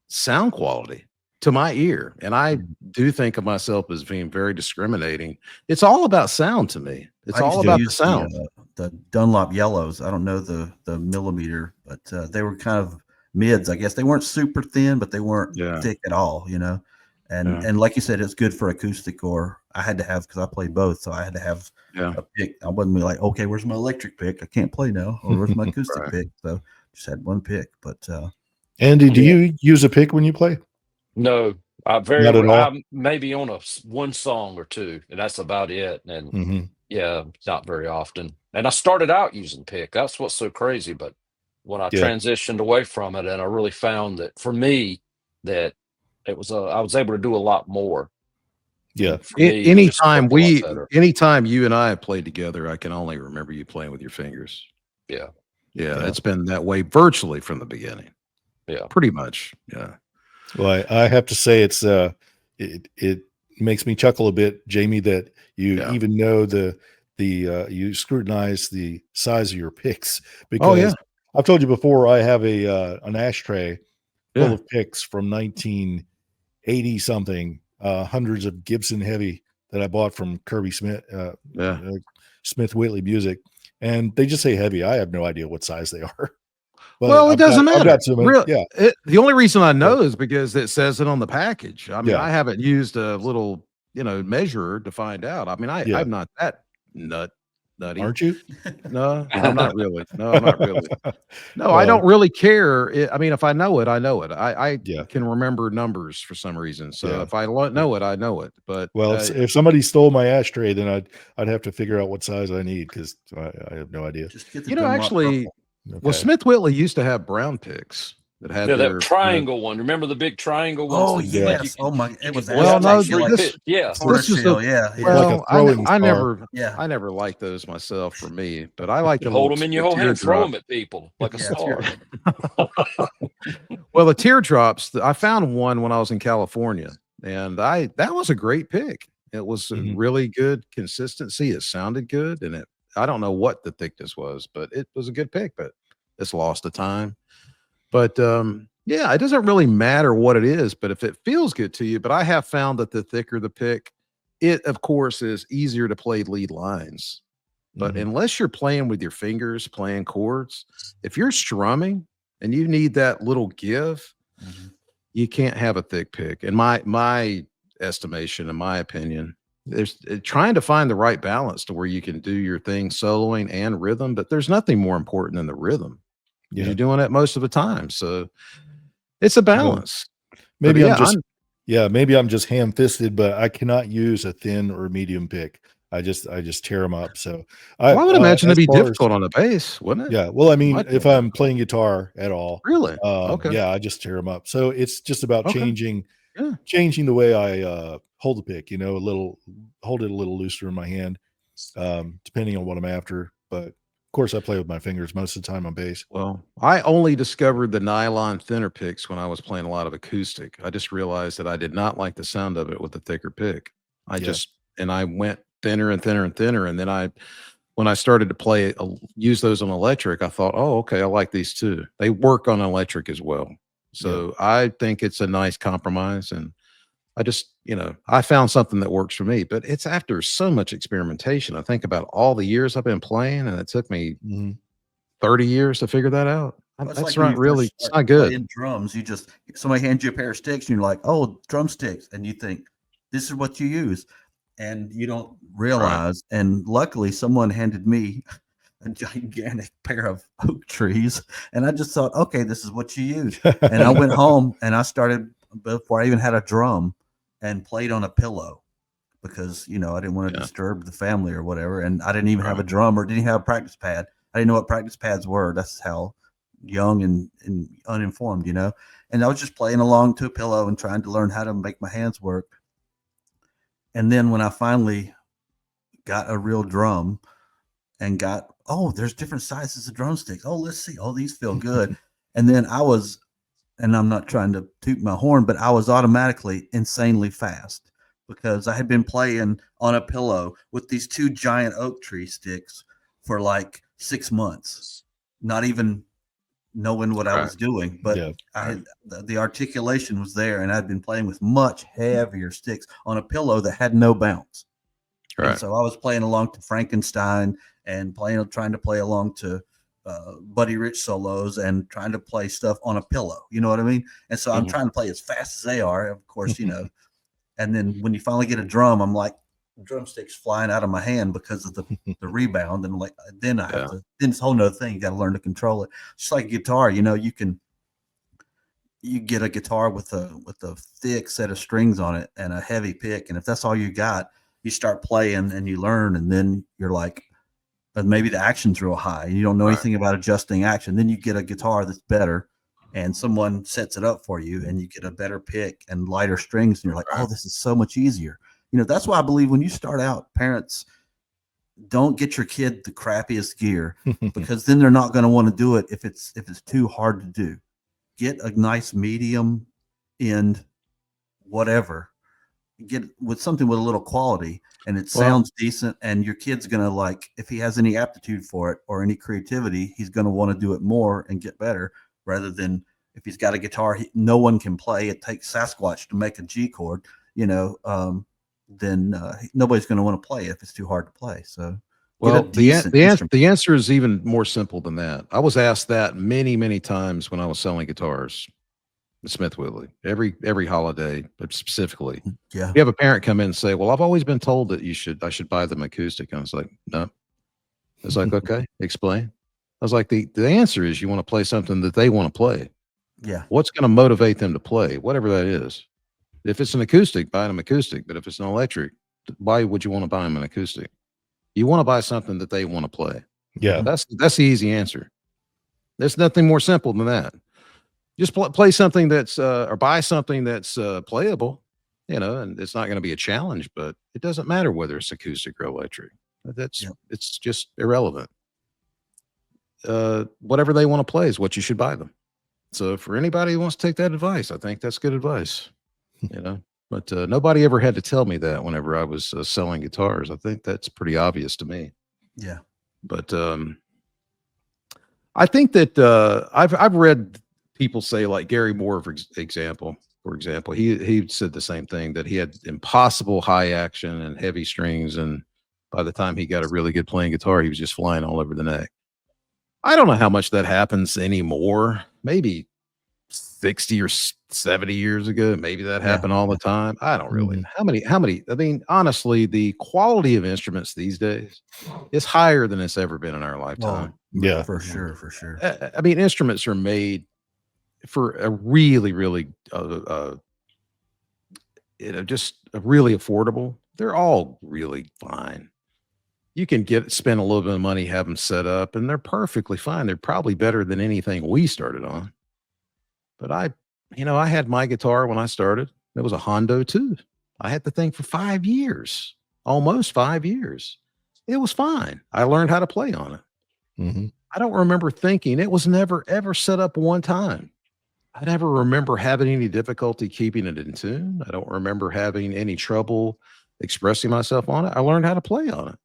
sound quality to my ear. And I do think of myself as being very discriminating. It's all about sound to me. It's I used all to about the use sound. the Dunlop yellows. I don't know the millimeter, but they were kind of mids. I guess they weren't super thin, but they weren't Yeah. thick at all. And like you said, it's good for acoustic, or I had to have, because I played both, so I had to have a pick. I wasn't like, okay, where's my electric pick? I can't play now. Or where's my acoustic pick? So just had one pick. But Andy, do you use a pick when you play? No, Not at all? I'm maybe on one song or two, and that's about it. And yeah, not very often. And I started out using pick. That's what's so crazy. But when I transitioned away from it, and I really found that for me, that it was I was able to do a lot more. Yeah. For me, it just Anytime worked a lot better. anytime you and I have played together, I can only remember you playing with your fingers. Yeah. Yeah, it's been that way virtually from the beginning. Yeah. Pretty much. Yeah. Well, I have to say it makes me chuckle a bit, Jamie, that you even know you scrutinize the size of your picks, because I've told you before, I have an ashtray full of picks from 1980 something, hundreds of Gibson Heavy that I bought from Kirby Smith, Smith Whitley Music, and they just say heavy. I have no idea what size they are. But well, it doesn't matter. I've got so many, the only reason I know is because it says it on the package. I mean, I haven't used a little, measurer to find out. I mean, I'm not that nutty. Aren't you? No, I'm not really. No, I'm not really. No, I don't really care. I mean, if I know it, I know it. I can remember numbers for some reason. So if I know it, I know it. But if somebody stole my ashtray, then I'd have to figure out what size I need, because I have no idea. just get the actually. Okay. Well, Smith Whitley used to have brown picks that had that triangle one. Remember the big triangle ones? Oh yes. Oh my! It was well, no, this is well, I never liked those myself. For me, but I like to hold them in your whole hand, throw them at people like a star. Well, the teardrops. I found one when I was in California, and that was a great pick. It was a really good consistency. It sounded good, and I don't know what the thickness was, but it was a good pick, but it's lost to time. But it doesn't really matter what it is, but if it feels good to you. But I have found that the thicker the pick, it of course is easier to play lead lines. But unless you're playing with your fingers, playing chords, if you're strumming and you need that little give, you can't have a thick pick. In my estimation, in my opinion, there's trying to find the right balance to where you can do your thing soloing and rhythm, but there's nothing more important than the rhythm. You're doing it most of the time, so it's a balance. Maybe maybe I'm just ham-fisted, but I cannot use a thin or medium pick. I just tear them up. So I would imagine it'd be difficult on a bass, wouldn't it? Yeah. Well, I mean, if I'm playing guitar at all, really, okay, I just tear them up. So it's just about changing the way I hold the pick, hold it a little looser in my hand, depending on what I'm after. But of course I play with my fingers most of the time on bass. Well, I only discovered the nylon thinner picks when I was playing a lot of acoustic. I just realized that I did not like the sound of it with the thicker pick. I went thinner and thinner and thinner. And then when I started to use those on electric, I thought, oh, okay, I like these too. They work on electric as well. So I think it's a nice compromise, and I just, I found something that works for me. But it's after so much experimentation. I think about all the years I've been playing, and it took me 30 years to figure that out. That's not really, it's not good. In drums, somebody hands you a pair of sticks, and you're like, oh, drumsticks, and you think this is what you use, and you don't realize. Right. And luckily, someone handed me a gigantic pair of oak trees, and I just thought, okay, this is what you use. And I went home and I started, before I even had a drum, and played on a pillow, because I didn't want to disturb the family or whatever. And I didn't even have a drum, or didn't have a practice pad. I didn't know what practice pads were. That's how young and uninformed, and I was just playing along to a pillow and trying to learn how to make my hands work. And then when I finally got a real drum and there's different sizes of drumsticks. Oh, let's see. Oh, these feel good. And then and I'm not trying to toot my horn, but I was automatically insanely fast, because I had been playing on a pillow with these two giant oak tree sticks for like 6 months, not even knowing what I was doing. But the articulation was there, and I'd been playing with much heavier sticks on a pillow that had no bounce. Right. And so I was playing along to Frankenstein and trying to play along to Buddy Rich solos, and trying to play stuff on a pillow. You know what I mean? And so I'm trying to play as fast as they are. Of course, And then when you finally get a drum, I'm like, drumsticks flying out of my hand because of the rebound. And like, then I have to, then it's a whole nother thing. You got to learn to control it. Just like a guitar, you get a guitar with a thick set of strings on it and a heavy pick. And if that's all you got, you start playing and you learn. And then you're like, maybe the action's real high. You don't know anything about adjusting action. Then you get a guitar that's better and someone sets it up for you and you get a better pick and lighter strings. And you're like, oh, this is so much easier. That's why I believe when you start out, parents, don't get your kid the crappiest gear because then they're not going to want to do it if it's too hard to do. Get a nice medium end, whatever. Get with something with a little quality and it sounds decent, and your kid's going to, like, if he has any aptitude for it or any creativity, he's going to want to do it more and get better, rather than if he's got a guitar no one can play. It takes Sasquatch to make a G chord, then nobody's going to want to play if it's too hard to play. So, well, the answer is even more simple than that. I was asked that many, many times when I was selling guitars at Smith Whitley, every holiday, but specifically. Yeah. You have a parent come in and say, well, I've always been told that I should buy them acoustic. And I was like, no. I was like, okay, explain. I was like, the answer is you want to play something that they want to play. Yeah. What's going to motivate them to play, whatever that is. If it's an acoustic, buy them acoustic. But if it's an electric, why would you want to buy them an acoustic? You want to buy something that they want to play. Yeah. That's the easy answer. There's nothing more simple than that. Just play something that's, or buy something that's playable, and it's not going to be a challenge, but it doesn't matter whether it's acoustic or electric. It's just irrelevant. Whatever they want to play is what you should buy them. So for anybody who wants to take that advice, I think that's good advice. But nobody ever had to tell me that whenever I was selling guitars. I think that's pretty obvious to me. Yeah. But I think that I've read people say, like Gary Moore, for example, he said the same thing, that he had impossible high action and heavy strings, and by the time he got a really good playing guitar, he was just flying all over the neck. I don't know how much that happens anymore. Maybe 60 or 70 years ago, maybe that happened all the time. I don't really know. How many, I mean, honestly, the quality of instruments these days is higher than it's ever been in our lifetime. Yeah, for sure. I mean, instruments are made for a really, really, just really affordable. They're all really fine. You can spend a little bit of money, have them set up, and they're perfectly fine. They're probably better than anything we started on. But I had my guitar when I started. It was a Hondo too. I had the thing for 5 years, almost 5 years. It was fine. I learned how to play on it. I don't remember thinking, it was never, ever set up one time. I never remember having any difficulty keeping it in tune. I don't remember having any trouble expressing myself on it. I learned how to play on it.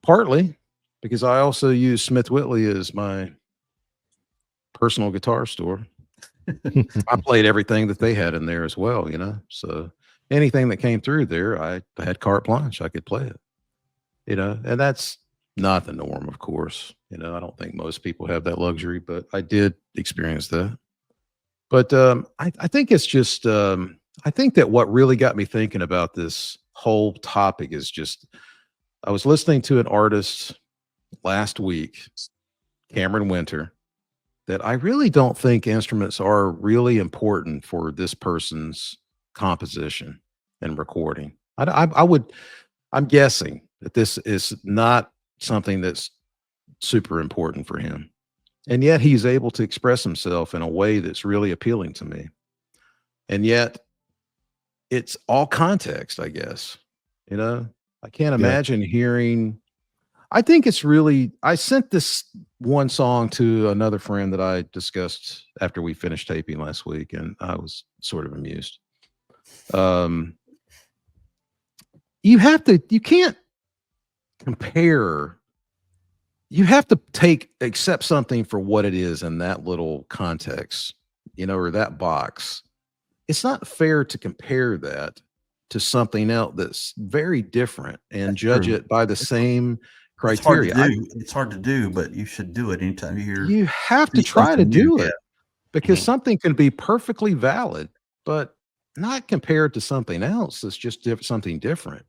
Partly because I also use Smith Whitley as my personal guitar store. I played everything that they had in there as well, so anything that came through there, I had carte blanche. I could play it, and that's not the norm, of course. I don't think most people have that luxury, but I did experience that. But I think it's just, I think that what really got me thinking about this whole topic is just, I was listening to an artist last week, Cameron Winter, that I really don't think instruments are really important for this person's composition and recording. I'm guessing that this is not something that's super important for him. And yet he's able to express himself in a way that's really appealing to me. And yet it's all context, I guess. I can't imagine hearing. I think it's really, I sent this one song to another friend that I discussed after we finished taping last week, and I was sort of amused. You can't compare. You have to accept something for what it is in that little context, or that box. It's not fair to compare that to something else that's very different and judge it by the same criteria. It's hard to do, but you should do it anytime you hear. You have to try to do it because something can be perfectly valid, but not compared to something else. It's just something different.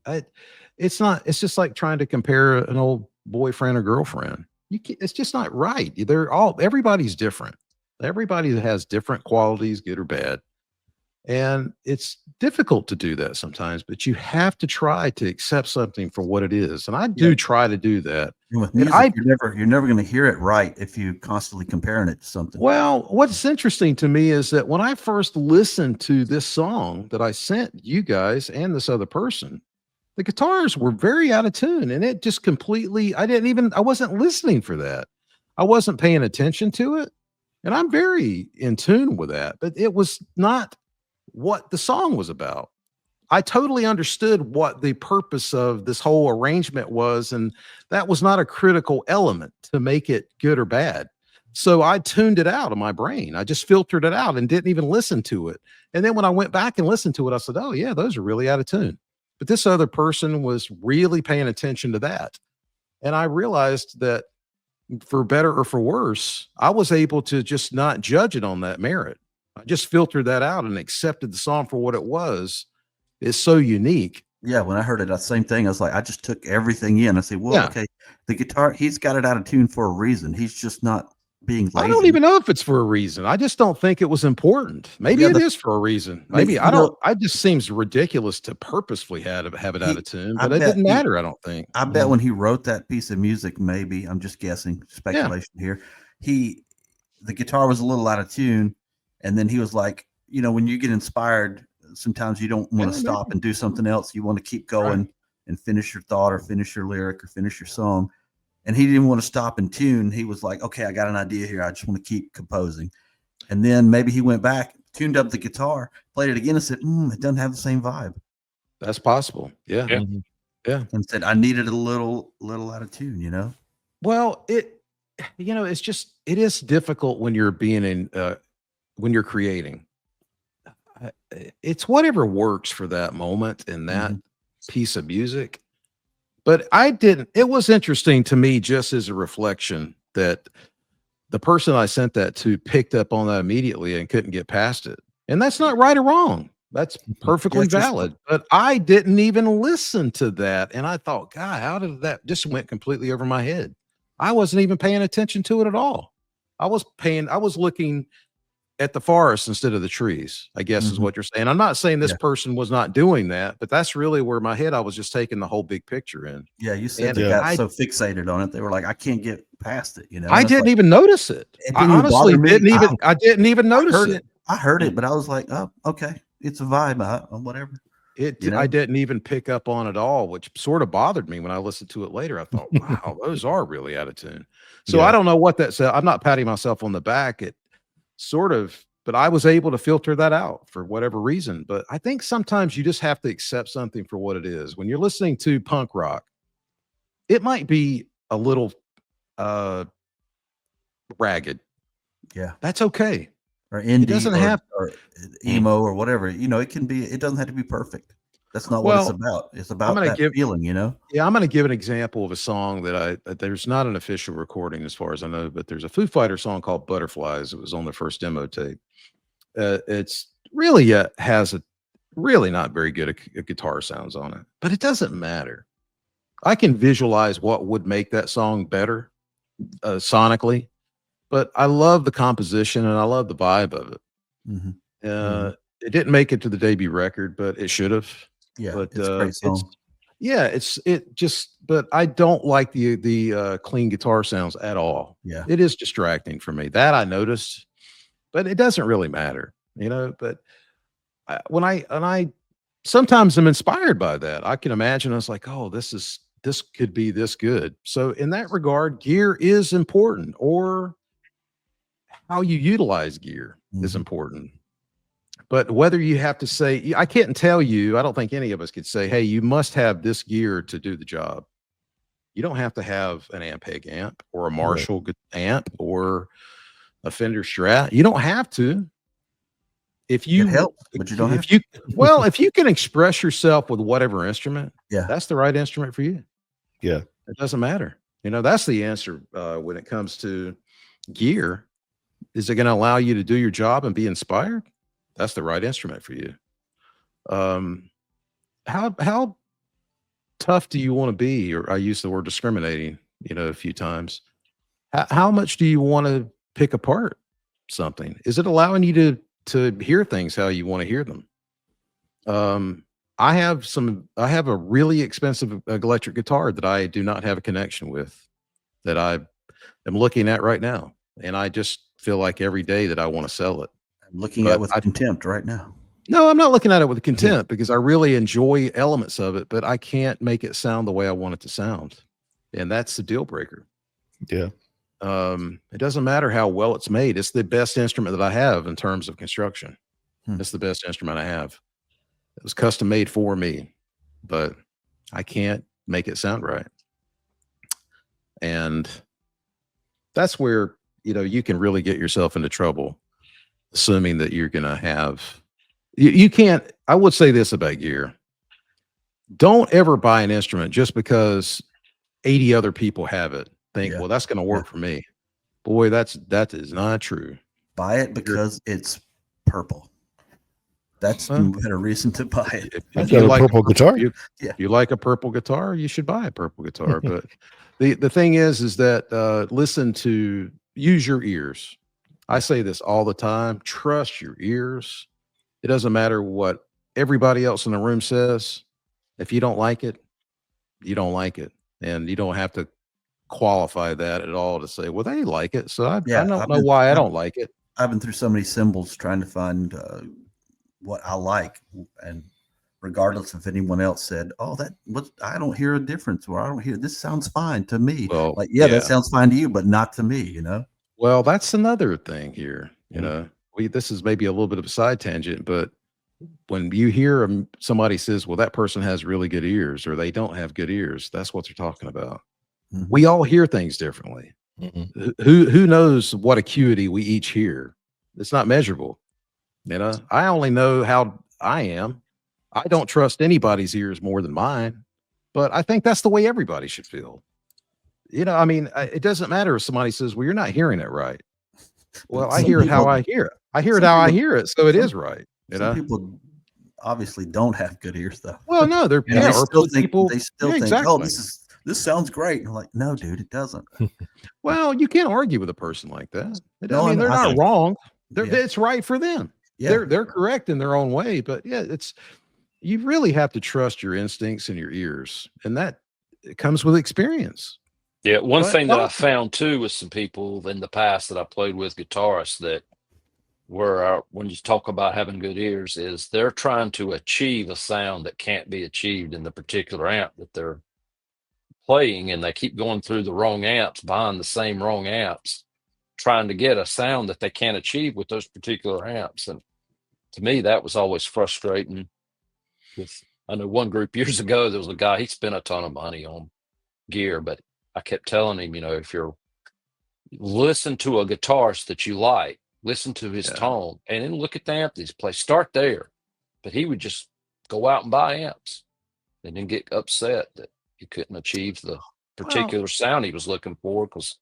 It's not. It's just like trying to compare an old boyfriend or girlfriend. It's just not right. Everybody's different. Everybody has different qualities, good or bad. And it's difficult to do that sometimes, but you have to try to accept something for what it is. And I Yeah. do try to do that. And with And music, you're never going to hear it right if you constantly comparing it to something. Well, what's interesting to me is that when I first listened to this song that I sent you guys and this other person, the guitars were very out of tune, and it just completely, I wasn't listening for that. I wasn't paying attention to it. And I'm very in tune with that, but it was not what the song was about. I totally understood what the purpose of this whole arrangement was, and that was not a critical element to make it good or bad. So I tuned it out of my brain. I just filtered it out and didn't even listen to it. And then when I went back and listened to it, I said, oh, yeah, those are really out of tune. But this other person was really paying attention to that. And I realized that for better or for worse, I was able to just not judge it on that merit. I just filtered that out and accepted the song for what it was. It's so unique. Yeah, when I heard it, that same thing. I was like, I just took everything in. I said, well, Yeah. okay, the guitar, he's got it out of tune for a reason. He's just not being lazy. I don't even know if it's for a reason. I just don't think it was important. Maybe it is for a reason. Maybe I don't. It just seems ridiculous to purposefully have it out of tune, but it didn't matter. I don't think. I bet when he wrote that piece of music, maybe I'm just guessing, speculation here. The guitar was a little out of tune, and then he was like, when you get inspired, sometimes you don't want to stop and do something else. You want to keep going and finish your thought or finish your lyric or finish your song. And he didn't want to stop and tune. He was like, okay, I got an idea here. I just want to keep composing. And then maybe he went back, tuned up the guitar, played it again and said, it doesn't have the same vibe. That's possible. Yeah. Yeah. Mm-hmm. Yeah. And said, I needed a little out of tune, Well, it is difficult when you're when you're creating. It's whatever works for that moment in that piece of music. But it was interesting to me just as a reflection that the person I sent that to picked up on that immediately and couldn't get past it. And that's not right or wrong. That's perfectly valid. But I didn't even listen to that. And I thought, God, how did that just went completely over my head? I wasn't even paying attention to it at all. I was looking at the forest instead of the trees, I guess is what you're saying. I'm not saying this person was not doing that, but that's really where my head, I was just taking the whole big picture in. Yeah, you said they got so fixated on it. They were like, I can't get past it, I didn't even notice it. I honestly I didn't even notice it. I heard it, but I was like, oh, okay. It's a vibe, whatever. I didn't even pick up on it all, which sort of bothered me when I listened to it later. I thought, wow, those are really out of tune. So I don't know what that said. I'm not patting myself on the back. It sort of, but I was able to filter that out for whatever reason. But I think sometimes you just have to accept something for what it is. When you're listening to punk rock, it might be a little ragged. Yeah. That's okay. Or indie, it doesn't have or emo or whatever. It can be, it doesn't have to be perfect. That's not what it's about. It's about that feeling, Yeah, I'm going to give an example of a song that there's not an official recording as far as I know, but there's a Foo Fighter song called Butterflies. It was on the first demo tape. It's really has a really not very good guitar sounds on it, but it doesn't matter. I can visualize what would make that song better sonically, but I love the composition and I love the vibe of it. It didn't make it to the debut record, but it should have. Yeah, but it's a great song. But I don't like the clean guitar sounds at all. Yeah, it is distracting for me. That I noticed, but it doesn't really matter, But when I sometimes I'm inspired by that. I can imagine us like, oh, this could be this good. So in that regard, gear is important, or how you utilize gear is important. But whether you have to say, I can't tell you, I don't think any of us could say, hey, you must have this gear to do the job. You don't have to have an Ampeg amp or a Marshall amp or a Fender Strat. You don't have to. If you help, but you don't have to. If you can express yourself with whatever instrument, that's the right instrument for you. Yeah. It doesn't matter. That's the answer when it comes to gear. Is it going to allow you to do your job and be inspired? That's the right instrument for you. Um, how tough do you want to be? Or I use the word discriminating, a few times. How much do you want to pick apart something? Is it allowing you to hear things how you want to hear them? I have a really expensive electric guitar that I do not have a connection with, that I am looking at right now. And I just feel like every day that I want to sell it. I'm looking But at with contempt right now. No, I'm not looking at it with contempt because I really enjoy elements of it, but I can't make it sound the way I want it to sound. And that's the deal breaker. Yeah. It doesn't matter how well it's made. It's the best instrument that I have in terms of construction. It's the best instrument I have. It was custom made for me, but I can't make it sound right. And that's where, you can really get yourself into trouble, assuming that you're going to have, you can't, I would say this about gear. Don't ever buy an instrument just because 80 other people have it. Think, well, that's going to work for me. Boy, that is not true. Buy it because it's purple. That's a better reason to buy it. I've got a purple guitar. If you like a purple guitar, you should buy a purple guitar. But the thing is that use your ears. I say this all the time. Trust your ears. It doesn't matter what everybody else in the room says. If you don't like it, you don't like it. And you don't have to qualify that at all to say, well, they like it. So I don't know why I don't like it. I've been through so many symbols trying to find what I like, and regardless if anyone else said, "Oh, I don't hear a difference," or "I don't hear this sounds fine to me." Well, that sounds fine to you, but not to me. Well, that's another thing here. This is maybe a little bit of a side tangent, but when you hear somebody says, "Well, that person has really good ears," or they don't have good ears, that's what they're talking about. Mm-hmm. We all hear things differently. Mm-hmm. Who knows what acuity we each hear? It's not measurable. I only know how I am. I don't trust anybody's ears more than mine, but I think that's the way everybody should feel. It doesn't matter if somebody says, well, you're not hearing it right. Well, I hear it how I hear it. I hear it how I hear it. So it is right. Some people obviously don't have good ears though. Well, no, they still think, exactly. Oh, this sounds great. And I'm like, no, dude, it doesn't. Well, you can't argue with a person like that. They're not wrong. It's right for them. Yeah. They're correct in their own way, but you really have to trust your instincts and your ears, and that it comes with experience. Yeah, one thing that I found too with some people in the past that I played with, guitarists, that when you talk about having good ears, is they're trying to achieve a sound that can't be achieved in the particular amp that they're playing, and they keep going through the wrong amps, buying the same wrong amps, trying to get a sound that they can't achieve with those particular amps. And to me, that was always frustrating. I know one group years ago, there was a guy, he spent a ton of money on gear, but I kept telling him, if you're listen to a guitarist that you like, listen to his tone, and then look at the amp that he's playing. Start there. But he would just go out and buy amps and then get upset that he couldn't achieve the particular sound he was looking for, because,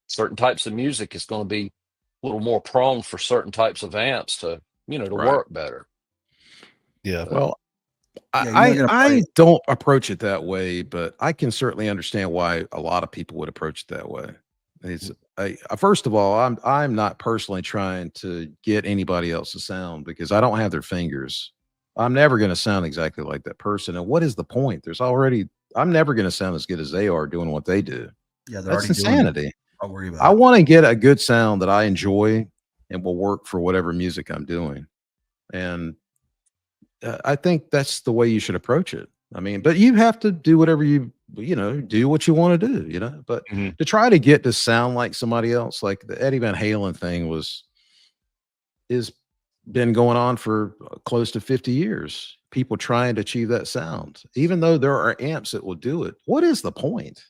certain types of music is going to be a little more prone for certain types of amps to, to work better. Yeah. Well, I don't approach it that way, but I can certainly understand why a lot of people would approach it that way. First of all, I'm not personally trying to get anybody else's sound because I don't have their fingers. I'm never going to sound exactly like that person. And what is the point? I'm never going to sound as good as they are doing what they do. Yeah, that's insanity. Don't worry about I want to get a good sound that I enjoy and will work for whatever music I'm doing. And I think that's the way you should approach it. But you have to do whatever do what you want to do, but to try to get to sound like somebody else, like the Eddie Van Halen thing is been going on for close to 50 years. People trying to achieve that sound, even though there are amps that will do it. What is the point?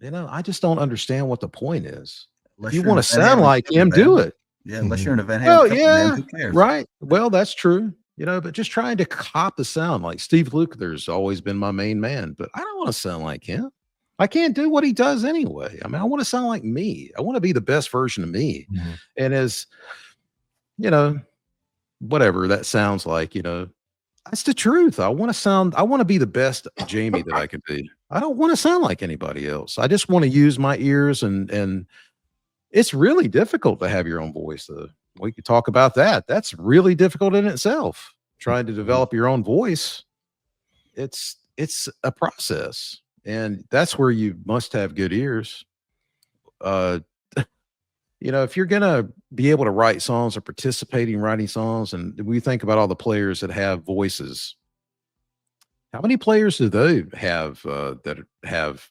I just don't understand what the point is. If you want to sound like him, do it. Yeah, unless you're in a Van Halen. Who cares? Right. Well, that's true. But just trying to cop the sound like Steve Lukather's always been my main man, but I don't want to sound like him. I can't do what he does anyway. I want to sound like me. I want to be the best version of me. Mm-hmm. And as whatever that sounds like, that's the truth. I want to be the best Jamie that I could be. I don't want to sound like anybody else. I just want to use my ears and it's really difficult to have your own voice. We could talk about that. That's really difficult in itself. Trying to develop your own voice. It's a process. And that's where you must have good ears. If you're going to be able to write songs or participate in writing songs, and we think about all the players that have voices, how many players do they have that have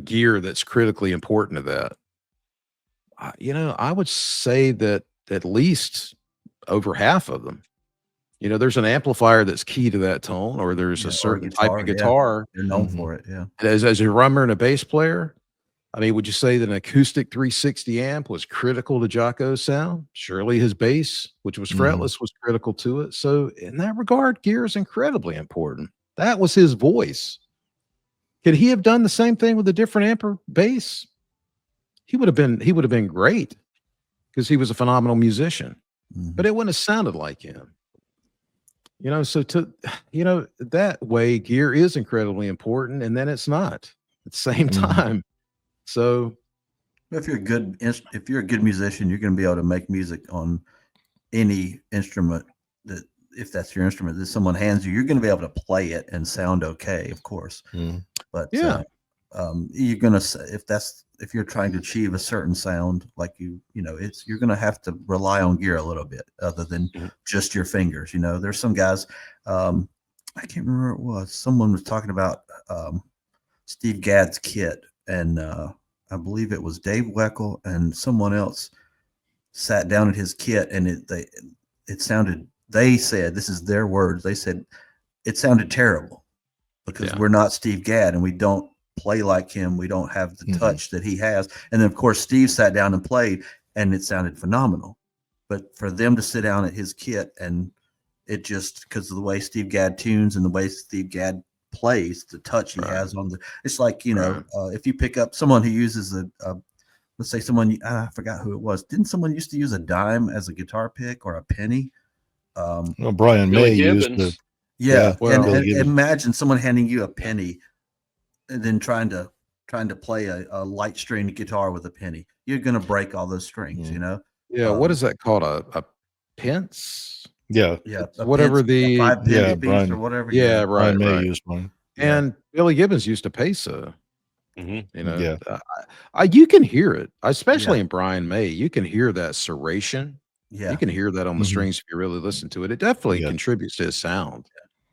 gear that's critically important to that? I would say that at least over half of them. There's an amplifier that's key to that tone, or there's a certain type of guitar. They're known for it. Yeah. As a drummer and a bass player, I mean, would you say that an acoustic 360 amp was critical to Jocko's sound? Surely his bass, which was fretless, was critical to it. So in that regard, gear is incredibly important. That was his voice. Could he have done the same thing with a different amp or bass? He would have been great because he was a phenomenal musician, but it wouldn't have sounded like him. So that way, gear is incredibly important, and then it's not at the same time. So if you're a good musician, you're going to be able to make music on any instrument that, if that's your instrument that someone hands you, you're going to be able to play it and sound okay, of course. But you're going to, if you're trying to achieve a certain sound, like you're going to have to rely on gear a little bit other than just your fingers. There's some guys, I can't remember what it was. Someone was talking about Steve Gadd's kit, and I believe it was Dave Weckl and someone else sat down at his kit, and it sounded, they said, this is their words, they said it sounded terrible because we're not Steve Gadd and we don't play like him. We don't have the touch that he has. And then of course Steve sat down and played and it sounded phenomenal. But for them to sit down at his kit and it just, because of the way Steve Gadd tunes and the way Steve Gadd plays, the touch he has on it's like, if you pick up someone who uses let's say someone, I forgot who it was. Didn't someone used to use a dime as a guitar pick or a penny? Brian May used to. Yeah. And imagine someone handing you a penny and then trying to play a light stringed guitar with a penny. You're going to break all those strings, Yeah. What is that called? A pence? Yeah. Whatever pence, 5 pennies piece Brian, or whatever. Yeah. Right. Brian May used one. And Billy Gibbons used a peso. You can hear it, especially in Brian May. You can hear that serration. Yeah, you can hear that on the strings if you really listen to it. It definitely contributes to his sound.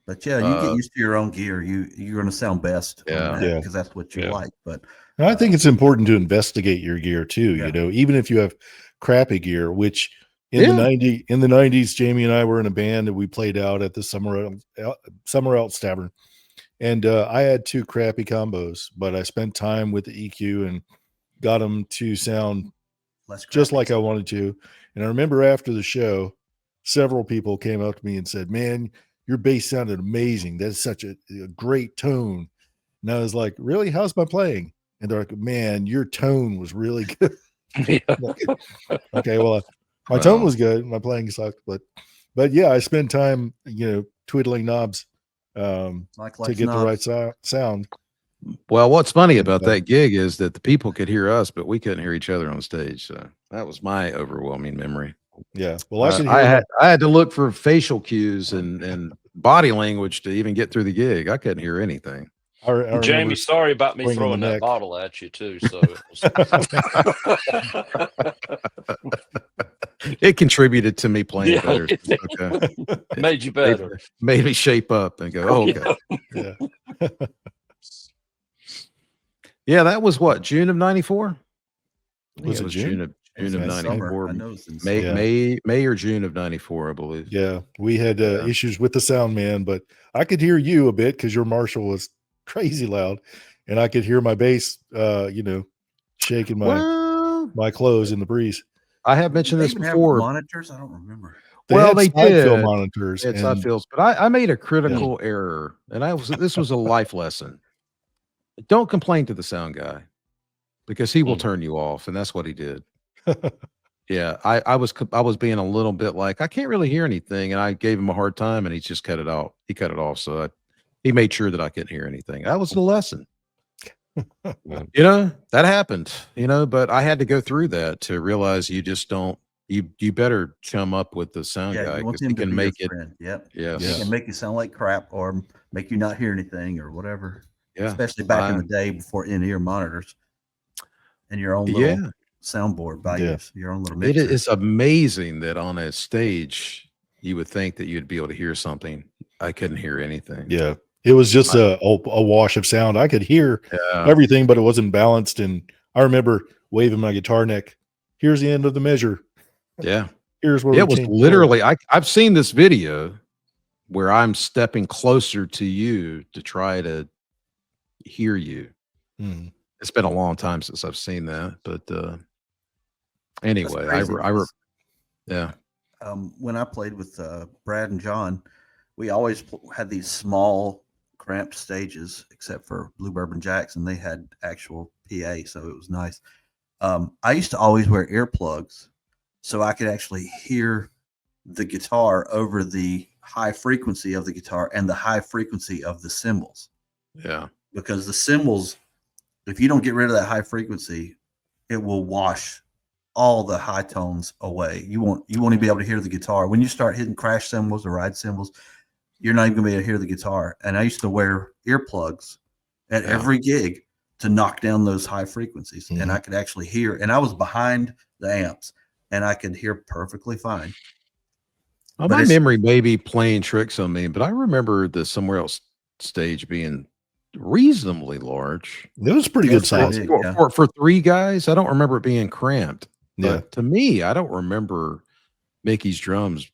But you get used to your own gear. You're going to sound best. Because that's what you like. But I think it's important to investigate your gear too. Even if you have crappy gear, which in the 90s, Jamie and I were in a band and we played out at the Summer Else Tavern. And I had 2 crappy combos, but I spent time with the EQ and got them to sound just like I wanted to. And I remember after the show, several people came up to me and said, "Man, your bass sounded amazing. That's such a great tone." And I was like, "Really? How's my playing?" And they're like, "Man, your tone was really good." Okay, well, my tone was good. My playing sucked, but yeah, I spent time, twiddling knobs to get the right sound. Well, what's funny about that gig is that the people could hear us, but we couldn't hear each other on stage. So that was my overwhelming memory. Yeah. Well, I had to look for facial cues and body language to even get through the gig. I couldn't hear anything. Jamie, sorry about me throwing that bottle at you too. So it contributed to me playing better. Okay. Made you better. Made me shape up and go, oh, okay. Yeah. Yeah, that was what, June of 94? Was it June of 94. May or June of 94, I believe. Yeah, we had issues with the sound man, but I could hear you a bit because your Marshall was crazy loud, and I could hear my bass, shaking my clothes in the breeze. I have mentioned this before. Monitors, I don't remember. They did monitors. It's side fills, but I made a critical error, and this was a life lesson. Don't complain to the sound guy because he will turn you off, and that's what he did. Yeah, I was being a little bit like, I can't really hear anything, and I gave him a hard time, and he just cut it off. He cut it off, so he made sure that I couldn't hear anything. That was the lesson. Yeah. That happened, but I had to go through that to realize you just don't you better chum up with the sound Yeah, guy you want because he him to can be your make it. friend. Yep. He Yes. can make you sound like crap or make you not hear anything or whatever. Yeah. Especially back in the day before in-ear monitors and your own little Yeah. soundboard by Yeah. your own little It mixer. is amazing that on a stage you would think that you'd be able to hear something. I couldn't hear anything. Yeah. It was just a wash of sound. I could hear Yeah. everything, but it wasn't balanced. And I remember waving my guitar neck. Here's the end of the measure. Yeah. Here's where It we was change literally, I've seen this video where I'm stepping closer to you to try to hear you. Mhm. It's been a long time since I've seen that, but That's anyway, crazy because, yeah. when I played with Brad and John, we always had these small, cramped stages, except for Blue Bourbon Jacks, and they had actual PA, so it was nice. I used to always wear earplugs so I could actually hear the guitar over the high frequency of the guitar and the high frequency of the cymbals. Yeah. Because the cymbals, if you don't get rid of that high frequency, it will wash all the high tones away. You won't even be able to hear the guitar. When you start hitting crash cymbals or ride cymbals, you're not even gonna be able to hear the guitar. And I used to wear earplugs at every gig to knock down those high frequencies. And I could actually hear, and I was behind the amps and I could hear perfectly fine. Well, But my it's- memory may be playing tricks on me, but I remember the Somewhere Else stage being reasonably large. It was pretty It good was pretty size. big. For, Yeah. for three guys, I don't remember it being cramped. Yeah. But to me, I don't remember Mickey's drums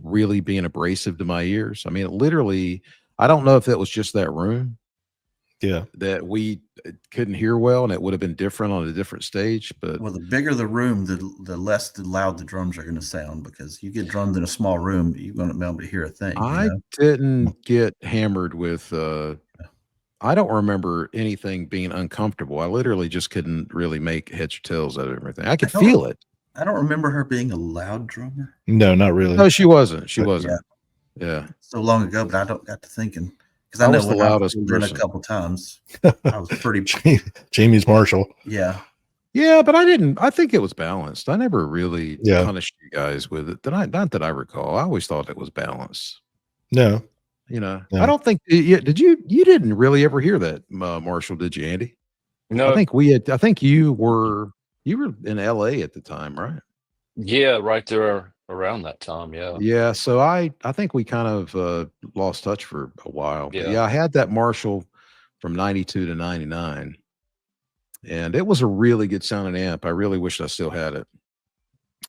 really being abrasive to my ears. I mean, literally, I don't know if it was just that room Yeah. that we couldn't hear well, and it would have been different on a different stage. But Well, the bigger the room, the less loud the drums are going to sound, because you get drummed in a small room, you're going to be able to hear a thing. I didn't get hammered with I don't remember anything being uncomfortable. I literally just couldn't really make heads or tails out of everything. I could feel it. I don't remember her being a loud drummer. No, not really. No, she wasn't. She But, wasn't. Yeah. So long ago, but I don't got to thinking, because I I know was the when I loudest pulled in a person. couple times, I was pretty. Jamie's Marshall. Yeah. Yeah, but I think it was balanced. I never really Yeah. punished you guys with it. Not that I recall. I always thought it was balanced. No. I No. don't think you didn't really ever hear that, Marshall, did you, Andy? No, I think you were in LA at the time, right? yeah, right there around that time. Yeah. Yeah, so I think we kind of lost touch for a while. But Yeah. yeah, I had that Marshall from 92 to 99. And it was a really good sounding amp. I really wished I still had it.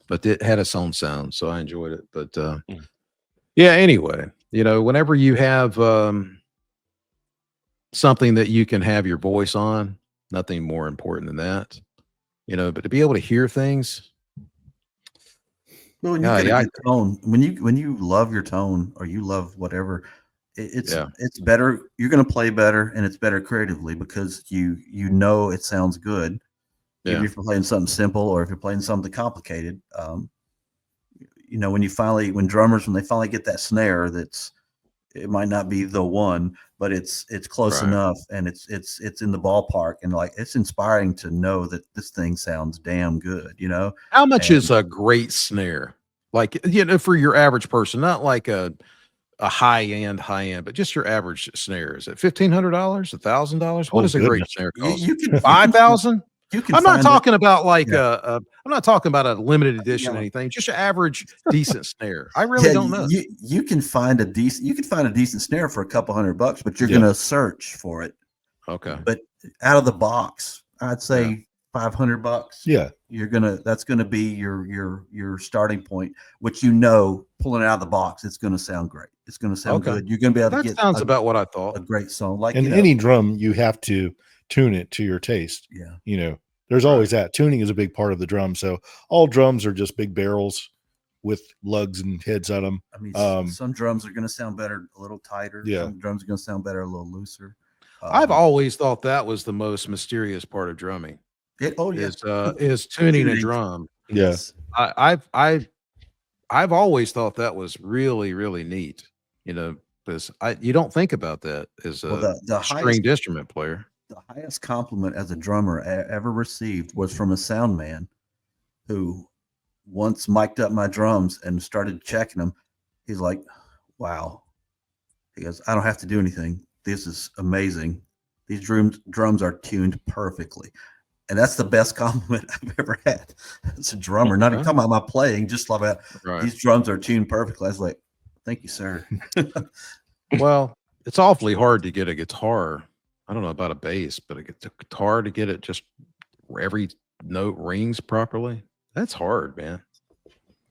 But it had its own sound, so I enjoyed it. But yeah, anyway, whenever you have something that you can have your voice on, nothing more important than that. But to be able to hear things. Well, when you get a good tone, when you love your tone or you love whatever, it's better. You're going to play better, and it's better creatively because you know it sounds good. Even if you're playing something simple or if you're playing something complicated. When drummers, when they finally get that snare, it might not be the one, but it's close enough, and it's in the ballpark, and like it's inspiring to know that this thing sounds damn good. How much is a great snare? Like, for your average person, not like a high end, but just your average snare. Is it $1,500, $1,000? What does a great snare cost? You can 5,000. I'm not talking about like I'm not talking about a limited edition or Yeah. anything. Just an average decent snare. I really don't know. You can find a decent snare for a couple $100, but you're gonna search for it. Okay. But out of the box, I'd say $500. Yeah. That's gonna be your starting point, which pulling it out of the box, it's gonna sound great. It's gonna sound good. You're gonna be able to get sounds about what I thought. a great song. Like any drum, you have to tune it to your taste. Yeah. There's always that. Tuning is a big part of the drum. So all drums are just big barrels with lugs and heads on them. I mean, some drums are going to sound better a little tighter. Yeah. Some drums are going to sound better a little looser. I've always thought that was the most mysterious part of drumming. Is Is tuning a drum. Yeah. I've always thought that was really, really neat, because you don't think about that as Well, a the highest stringed instrument player. the highest compliment as a drummer ever received was from a sound man who once mic'd up my drums and started checking them. He's like, "Wow." He goes, "I don't have to do anything. This is amazing. These drums are tuned perfectly." And that's the best compliment I've ever had as a drummer. Not even talking about my playing, just about Right. these drums are tuned perfectly. I was like, "Thank you, sir." Well, it's awfully hard to get a guitar. I don't know about a bass, but a guitar to get it just every note rings properly. That's hard, man.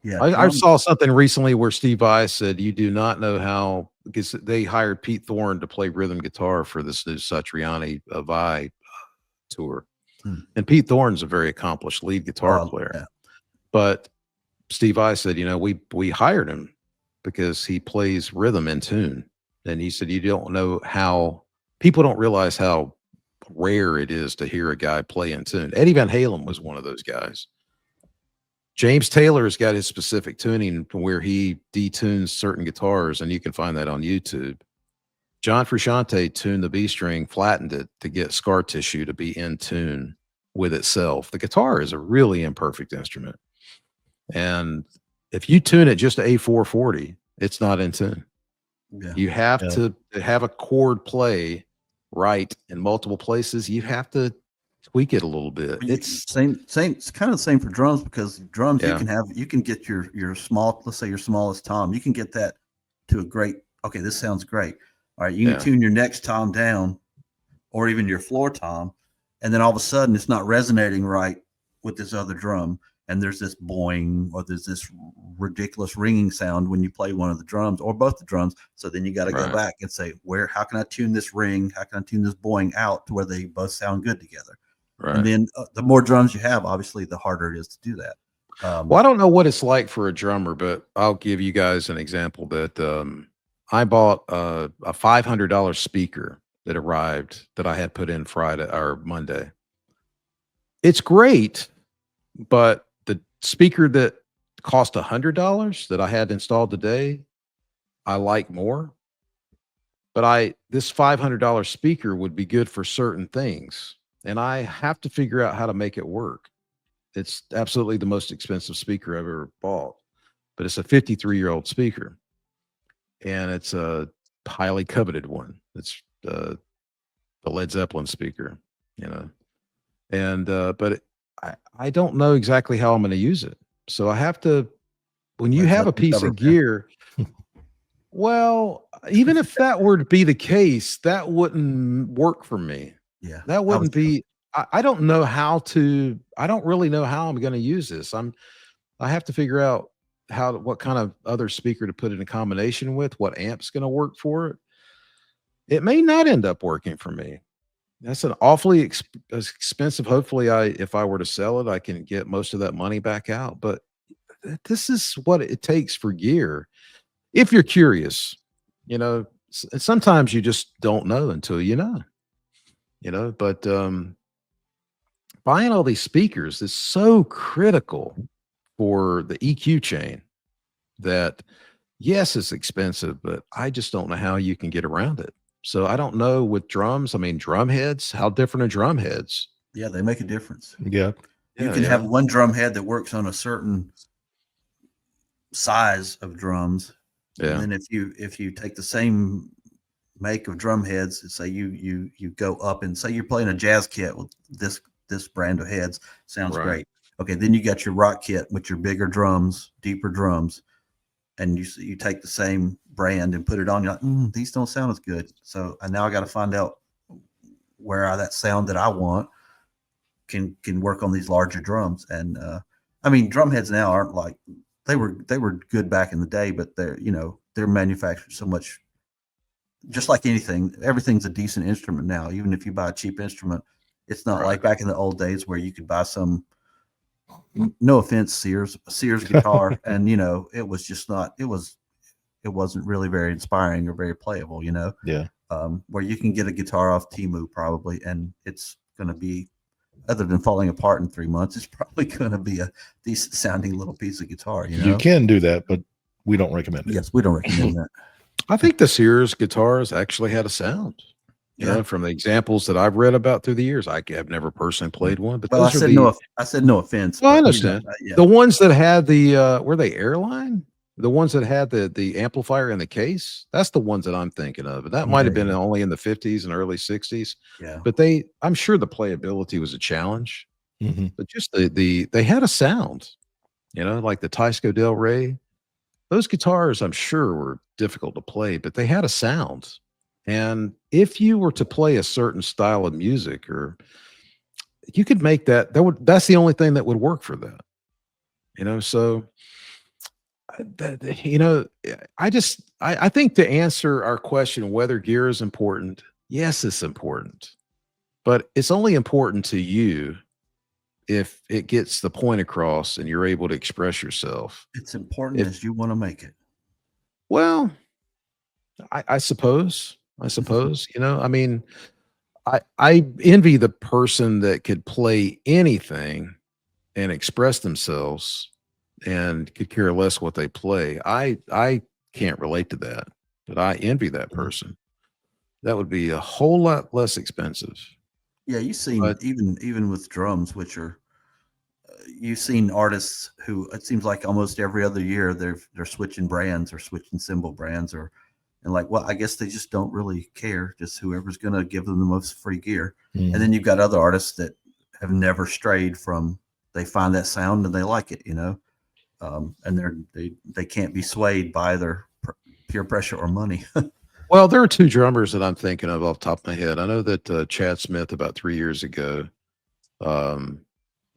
Yeah, I saw something recently where Steve Vai said, "You do not know how," because they hired Pete Thorne to play rhythm guitar for this new Satriani Vai tour. And Pete Thorne's a very accomplished lead guitar player. Yeah. But Steve Vai said, we hired him because he plays rhythm in tune. And he said, you don't know how people don't realize how rare it is to hear a guy play in tune. Eddie Van Halen was one of those guys. James Taylor's got his specific tuning where he detunes certain guitars, and you can find that on YouTube. John Frusciante tuned the B string, flattened it to get scar tissue to be in tune with itself. The guitar is a really imperfect instrument. And if you tune it just to A440, it's not in tune. Yeah. You have to have a chord play right in multiple places. You have to tweak it a little bit. It's same. It's kind of the same for drums, because drums you can get your small, let's say your smallest tom, you can get that to a great. Okay, this sounds great. All right, you can tune your next tom down, or even your floor tom, and then all of a sudden it's not resonating right with this other drum, and there's this boing, or there's this ridiculous ringing sound when you play one of the drums or both the drums. So then you got to go back and say, how can I tune this ring? How can I tune this boing out to where they both sound good together? Right. And then the more drums you have, obviously, the harder it is to do that. Well, I don't know what it's like for a drummer, but I'll give you guys an example that I bought a $500 speaker that arrived that I had put in Friday or Monday. It's great, but the speaker that cost $100 that I had installed today, I like more. But this $500 speaker would be good for certain things, and I have to figure out how to make it work. It's absolutely the most expensive speaker I've ever bought, but it's a 53-year-old speaker, and it's a highly coveted one. It's the Led Zeppelin speaker, and but I don't know exactly how I'm going to use it. So I have to, when you have a piece of gear, well, even if that were to be the case, that wouldn't work for me. Yeah, that wouldn't be. I don't know how to. I don't really know how I'm going to use this. I have to figure out what kind of other speaker to put in a combination with, what amp's going to work for it. It may not end up working for me. That's an awfully expensive. Hopefully, if I were to sell it, I can get most of that money back out. But this is what it takes for gear. If you're curious, sometimes you just don't know until you know. But buying all these speakers is so critical for the EQ chain that, yes, it's expensive, but I just don't know how you can get around it. So I don't know with drums. I mean, drum heads, how different are drum heads? Yeah, they make a difference. Yeah. You can have one drum head that works on a certain size of drums. Yeah. And then if you take the same make of drum heads, and say you go up and say you're playing a jazz kit with this brand of heads, sounds great. Okay, then you got your rock kit with your bigger drums, deeper drums, and you take the same brand and put it on. You're like, these don't sound as good. So now I got to find out where that sound that I want can work on these larger drums. And I mean, drum heads now aren't like they were good back in the day, but they're manufactured so much. Just like anything, everything's a decent instrument now. Even if you buy a cheap instrument, it's not like back in the old days where you could buy some, no offense, Sears guitar, and it was just not. It wasn't really very inspiring or very playable. Yeah. Where you can get a guitar off Temu probably, and it's going to be other than falling apart in 3 months, it's probably going to be a decent sounding little piece of guitar. You know, You can do that, but we don't recommend it. yes, we don't recommend that. I think the Sears guitars actually had a sound. You know, from the examples that I've read about through the years, I've never personally played one, but Well, I those are said the. no. I said no offense. Well, I but, you know, understand. yeah. The ones that had the were they airline? The ones that had the amplifier in the case, that's the ones that I'm thinking of. And that might have been only in the 50s and early 60s. Yeah. But I'm sure the playability was a challenge. Mhm. But just they had a sound, you know, like the Tysco Del Rey. Those guitars, I'm sure, were difficult to play, but they had a sound. And if you were to play a certain style of music, or you could make that's the only thing that would work for that. You know, so you know, I think to answer our question whether gear is important, yes, it's important, but it's only important to you if it gets the point across and you're able to express yourself. It's important as you want to make it. Well, I suppose, you know, I mean, I envy the person that could play anything and express themselves and could care less what they play. I can't relate to that, but I envy that person. That would be a whole lot less expensive. Yeah, you've seen But- even with drums, which are you've seen artists who it seems like almost every other year they're switching brands or switching cymbal brands and like, well, I guess they just don't really care, just whoever's going to give them the most free gear. Mhm. And then you've got other artists that have never strayed from, they find that sound and they like it, you know, and they can't be swayed by either peer pressure or money. Well, there are two drummers that I'm thinking of off the top of my head. I know that Chad Smith about 3 years ago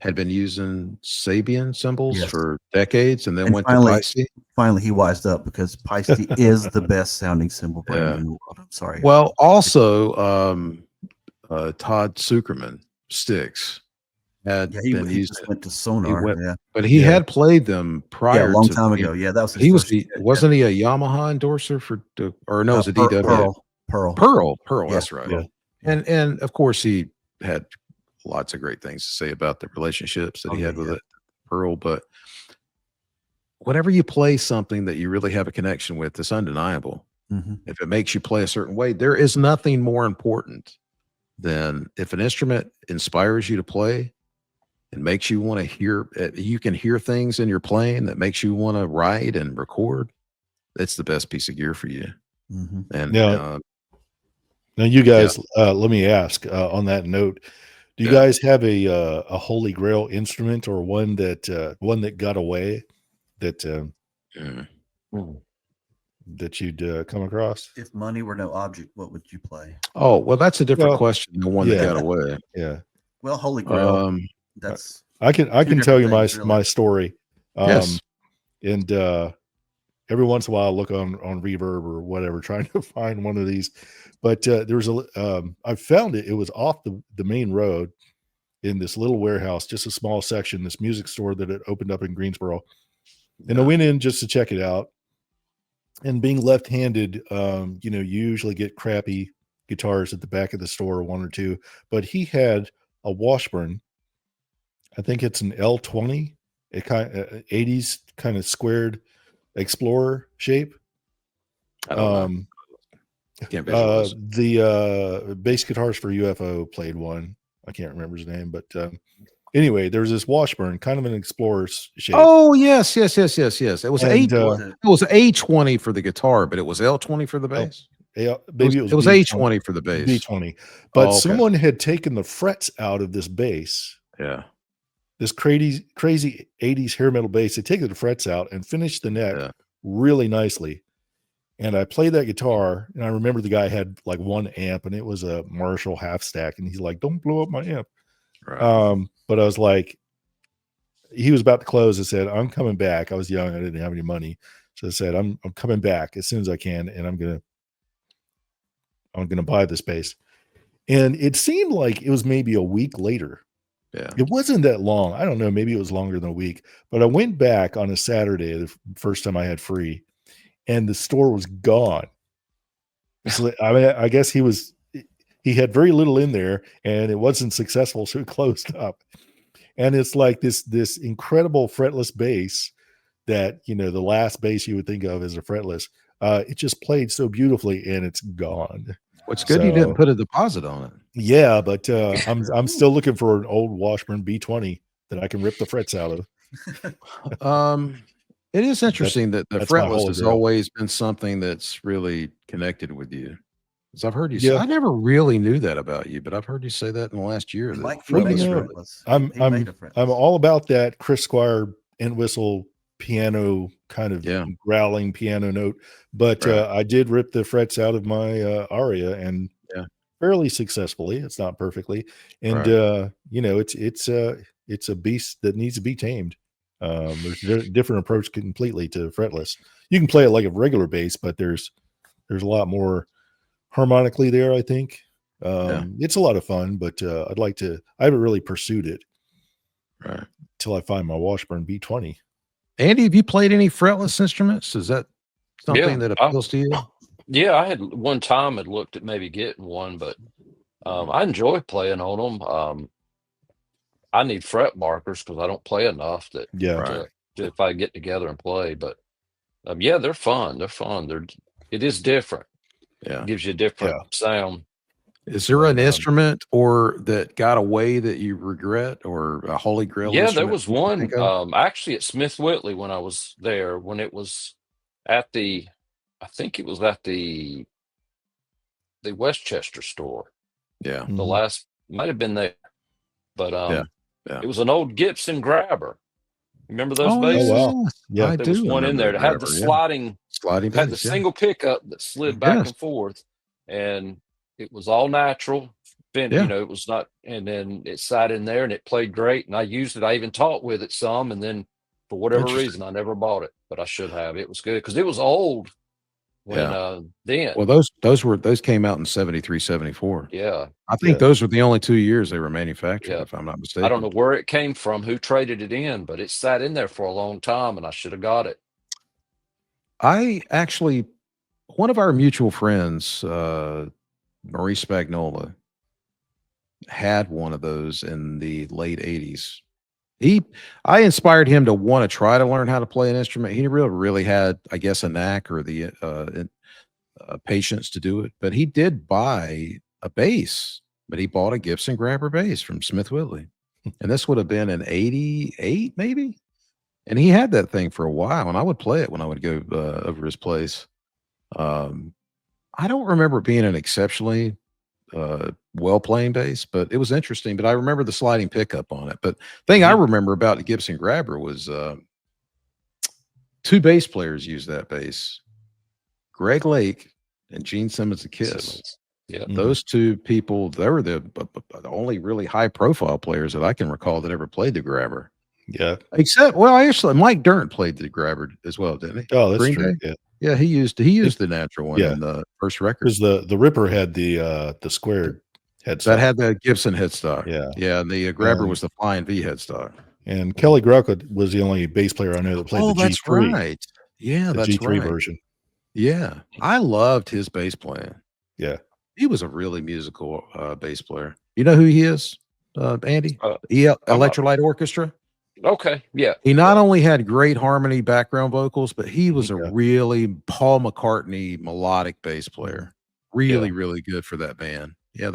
had been using Sabian cymbals Yes. for decades and then And went finally- to Paiste. Finally, he wised up because Paiste is the best sounding cymbal brand Yeah. in the world. I'm sorry. Well, also Todd Sucherman Sticks had yeah, been he using just it, went to Sonar. went- Yeah, but he Yeah. had played them prior a long to time being- ago. Yeah, that was his He was first the kit, wasn't he a Yamaha endorser or no, it was a DW? Pearl. Pearl, Yeah, that's right. Yeah. And of course he had lots of great things to say about the relationships that he had with it, Pearl. But whenever you play something that you really have a connection with, it's undeniable. Mm-hmm. If it makes you play a certain way, there is nothing more important than if an instrument inspires you to play and makes you want to hear. You can hear things in your playing that makes you want to write and record. It's the best piece of gear for you. Mm-hmm. And Now, you guys, let me ask on that note: do you guys have a holy grail instrument or one that got away that that you'd come across? If money were no object, what would you play? oh well, that's a different Well, question. The one that yeah. got away. Yeah, Well, Holy Grail. That's I can Two tell you different my things, really. my story. Yes. And every once in a while, I look on Reverb or whatever, trying to find one of these. But there's I found it. It was off the main road in this little warehouse, just a small section, this music store that had opened up in Greensboro. And I went in just to check it out. And being left-handed, you know, you usually get crappy guitars at the back of the store, one or two. But he had a Washburn. I think it's an L20, a kind of 80s kind of squared Explorer shape. I don't know. Can't visualize. The bass guitarist for UFO played one. I can't remember his name, but anyway, there was this Washburn, kind of an Explorer shape. Oh yes. It was And, it was A20 for the guitar, but it was L20 for the bass. Maybe it was A20 for the bass. B20. But Oh, okay. someone had taken the frets out of this bass. Yeah. This crazy 80s hair metal bass. They take the frets out and finish the neck really nicely. And I played that guitar, and I remember the guy had like one amp, and it was a Marshall half stack, and he's like, "Don't blow up my amp." Right. But I was like, he was about to close. I said, "I'm coming back." I was young, I didn't have any money, so I said, "I'm coming back as soon as I can, and I'm gonna buy this bass." And it seemed like it was maybe a week later. Yeah. It wasn't that long. I don't know. Maybe it was longer than a week. But I went back on a Saturday, the first time I had free, and the store was gone. So, I mean, I guess he was he had very little in there, and it wasn't successful, so he closed up. And it's like this incredible fretless bass that, you know, the last bass you would think of as a fretless. It just played so beautifully, and it's gone. What's good you didn't So put a deposit on it. yeah, but I'm still looking for an old Washburn B20 that I can rip the frets out of. It is interesting that the that's my fretless holy has grail. always been something that's really connected with you. Because I've heard you say, Yeah. I never really knew that about you, but I've heard you say that in the last year. That Mike Well, fretless you know, really- fretless. I'm He made a fretless. I'm all about that Chris Squire end whistle piano kind of Yeah. growling piano note, but Right. I did rip the frets out of my Aria, and Yeah. fairly successfully. It's not perfectly, and Right. you know, it's a beast that needs to be tamed. There's a different approach completely to fretless. You can play it like a regular bass, but there's a lot more harmonically there, I think. It's a lot of fun, but I haven't really pursued it Right. till I find my Washburn B20. Andy, have you played any fretless instruments? Is that something Yeah, that appeals to you? Yeah, I had one time had looked at maybe getting one, but I enjoy playing on them. I need fret markers because I don't play enough that Yeah. Right. if I get together and play. But yeah, they're fun. They're fun. It is different. Yeah. It gives you a different sound. Is there But, an instrument or that got away that you regret, or a holy grail Yeah, there instrument was you can one think of? actually at Smith Whitley when I was there, when it was at I think it was at the Westchester store. Yeah. The last might have been there, but Yeah. it was an old Gibson grabber. Remember those Oh, basses? wow. Yeah. I There do was one in remember there the that had the grabber, yeah. sliding, had the bass, yeah. single pickup that slid back Yes. and forth, and it was all natural. Been, Yeah. you know, it was not, and then it sat in there and it played great. And I used it. I even taught with it some, and then for whatever Interesting. reason, I never bought it, but I should have. It was good because it was old when then. Well, those came out in 73, 74. Yeah, I think Yeah. those were the only 2 years they were manufactured, Yeah. if I'm not mistaken. I don't know where it came from, who traded it in, but it sat in there for a long time, and I should have got it. I actually, one of our mutual friends, Maurice Spagnola, had one of those in the late 80s. I inspired him to want to try to learn how to play an instrument. He really had, I guess, a knack or the patience to do it. But he did buy a bass, but he bought a Gibson Grabber bass from Smith Whitley. And this would have been in 88, maybe. And he had that thing for a while, and I would play it when I would go over his place. I don't remember it being an exceptionally well playing bass, but it was interesting. But I remember the sliding pickup on it. But thing I remember about the Gibson Grabber was 2 bass players used that bass: Greg Lake and Gene Simmons of Kiss. Simmons. Yeah. Those 2 people, they were the only really high profile players that I can recall that ever played the Grabber. Yeah. Except, well, actually, Mike Dirnt played the Grabber as well, didn't he? Oh, that's Green true. Day? Yeah. Yeah, he used the natural one Yeah. in the first record. Because the Ripper had the squared headstock. That had the Gibson headstock. Yeah. Yeah, and the Grabber was the Flying V headstock. And Kelly Gruckett was the only bass player I know that played the that's G3. right. Yeah, The that's G3 right. version. Yeah, I loved his bass playing. Yeah. He was a really musical bass player. You know who he is, Andy? I'm Electrolyte Orchestra. Okay. Yeah. He not only had great harmony background vocals, but he was a Yeah. really Paul McCartney melodic bass player. Really, really good for that band. Yeah,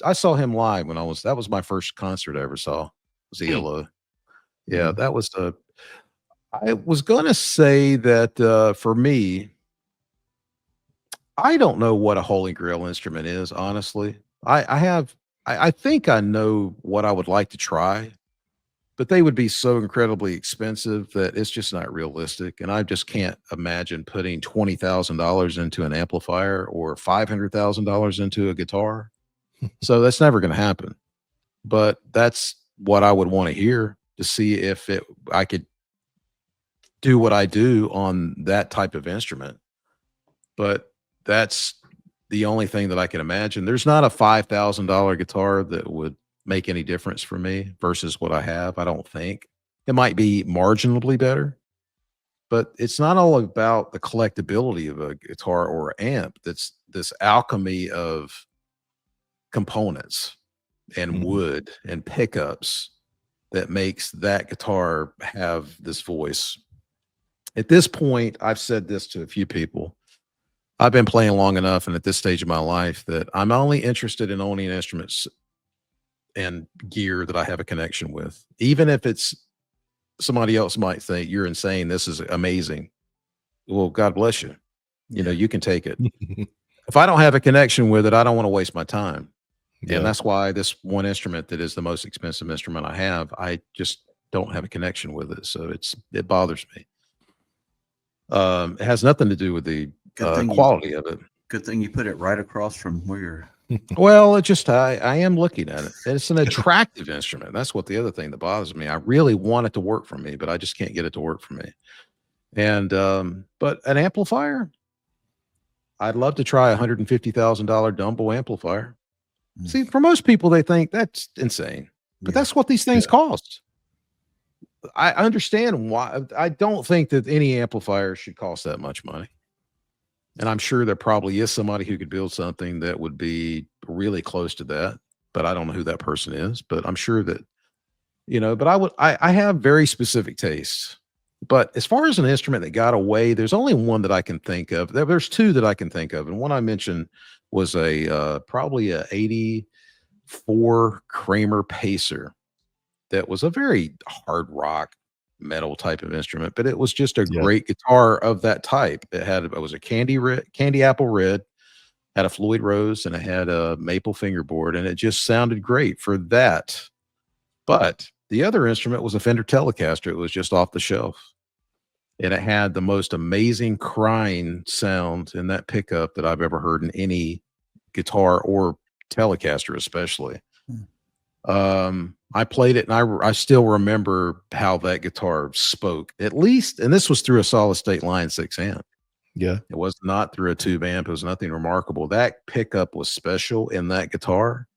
I saw him live when that was my first concert I ever saw. Was ELO. Yeah, that was I was gonna say that for me, I don't know what a holy grail instrument is, honestly. I think I know what I would like to try, but they would be so incredibly expensive that it's just not realistic. And I just can't imagine putting $20,000 into an amplifier or $500,000 into a guitar. So that's never going to happen. But that's what I would want to hear to see if I could do what I do on that type of instrument. But that's the only thing that I can imagine. There's not a $5,000 guitar that would make any difference for me versus what I have. I don't think it might be marginally better, but it's not all about the collectability of a guitar or amp. That's this alchemy of components and Mhm. wood and pickups that makes that guitar have this voice. At this point, I've said this to a few people. I've been playing long enough and at this stage of my life that I'm only interested in owning instruments and gear that I have a connection with. Even if it's somebody else might think you're insane, this is amazing. Well, God bless you. You know, you can take it. If I don't have a connection with it, I don't want to waste my time. Yeah. And that's why this one instrument that is the most expensive instrument I have, I just don't have a connection with it. So it bothers me. It has nothing to do with the quality of it. Good thing you put it right across from where you're. Well, it just I am looking at it. It's an attractive instrument. That's what the other thing that bothers me. I really want it to work for me, but I just can't get it to work for me. And but an amplifier, I'd love to try $150,000 Dumbo amplifier. See, for most people, they think that's insane, but that's what these things cost. I understand why. I don't think that any amplifier should cost that much money. And I'm sure there probably is somebody who could build something that would be really close to that, but I don't know who that person is. But I'm sure that, you know, but I have very specific tastes. But as far as an instrument that got away, there's only one that I can think of. There's two that I can think of. And one I mentioned was probably a 84 Kramer Pacer that was a very hard rock metal type of instrument, but it was just a great guitar of that type. It was a candy apple red, had a Floyd Rose, and it had a maple fingerboard, and it just sounded great for that. But the other instrument was a Fender Telecaster. It was just off the shelf, and it had the most amazing crying sound in that pickup that I've ever heard in any guitar or Telecaster, especially. I played it, and I still remember how that guitar spoke, at least, and this was through a solid state line 6 amp. Yeah. It was not through a tube amp. It was nothing remarkable. That pickup was special in that guitar.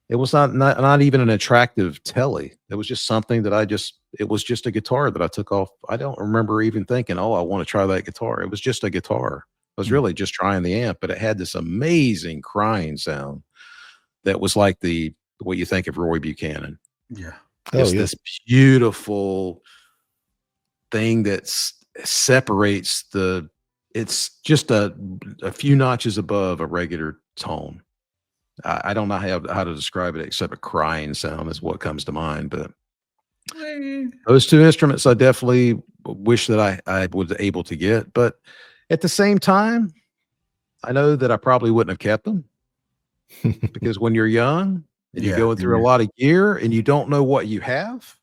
It was not even an attractive telly. It was just something that it was just a guitar that I took off. I don't remember even thinking, oh, I want to try that guitar. It was just a guitar. I was really just trying the amp, but it had this amazing crying sound that was like what you think of Roy Buchanan. Yeah. It's this beautiful thing that separates it's just a few notches above a regular tone. I don't know how to describe it except a crying sound is what comes to mind. But those two instruments I definitely wish that I was able to get. But at the same time, I know that I probably wouldn't have kept them because when you're young and you're going through a lot of gear and you don't know what you have,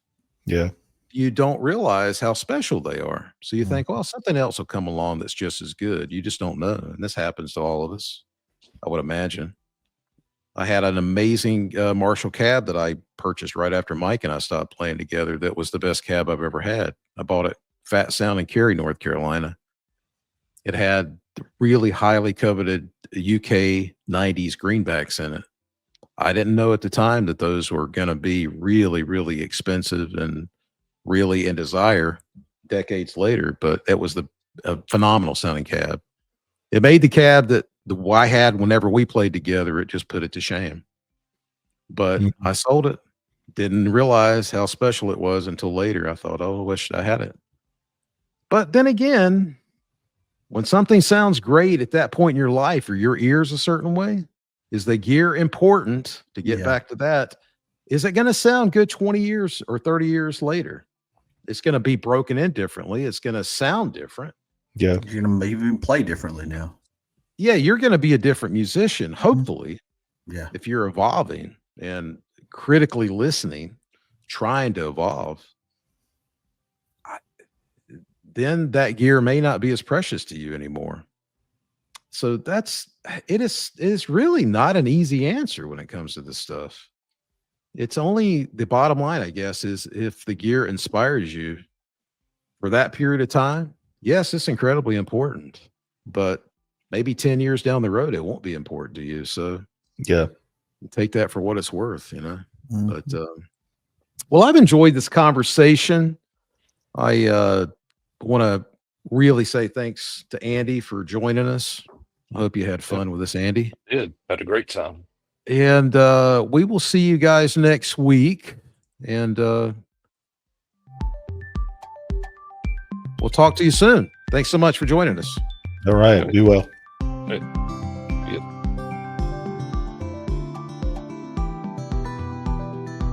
you don't realize how special they are. So you think, well, something else will come along that's just as good. You just don't know. And this happens to all of us, I would imagine. I had an amazing Marshall cab that I purchased right after Mike and I stopped playing together. That was the best cab I've ever had. I bought it Fat Sound in Cary, North Carolina. It had really highly coveted UK 90s greenbacks in it. I didn't know at the time that those were going to be really, really expensive and really in desire decades later, but it was a phenomenal sounding cab. It made the cab that I had whenever we played together. It just put it to shame. But I sold it. Didn't realize how special it was until later. I thought, oh, I wish I had it. But then again, when something sounds great at that point in your life or your ears a certain way, is the gear important to get back to that? Is it going to sound good 20 years or 30 years later? It's going to be broken in differently. It's going to sound different. Yeah. You're going to even play differently now. Yeah. You're going to be a different musician, hopefully. Yeah. If you're evolving and critically listening, trying to evolve, then that gear may not be as precious to you anymore. So it is really not an easy answer when it comes to this stuff. It's only the bottom line, I guess, is if the gear inspires you for that period of time, yes, it's incredibly important, but maybe 10 years down the road, it won't be important to you. So take that for what it's worth, you know. But well, I've enjoyed this conversation. I want to really say thanks to Andy for joining us. I hope you had fun with us, Andy. Did. Had a great time. And we will see you guys next week. And we'll talk to you soon. Thanks so much for joining us. All right. Be well. Hey.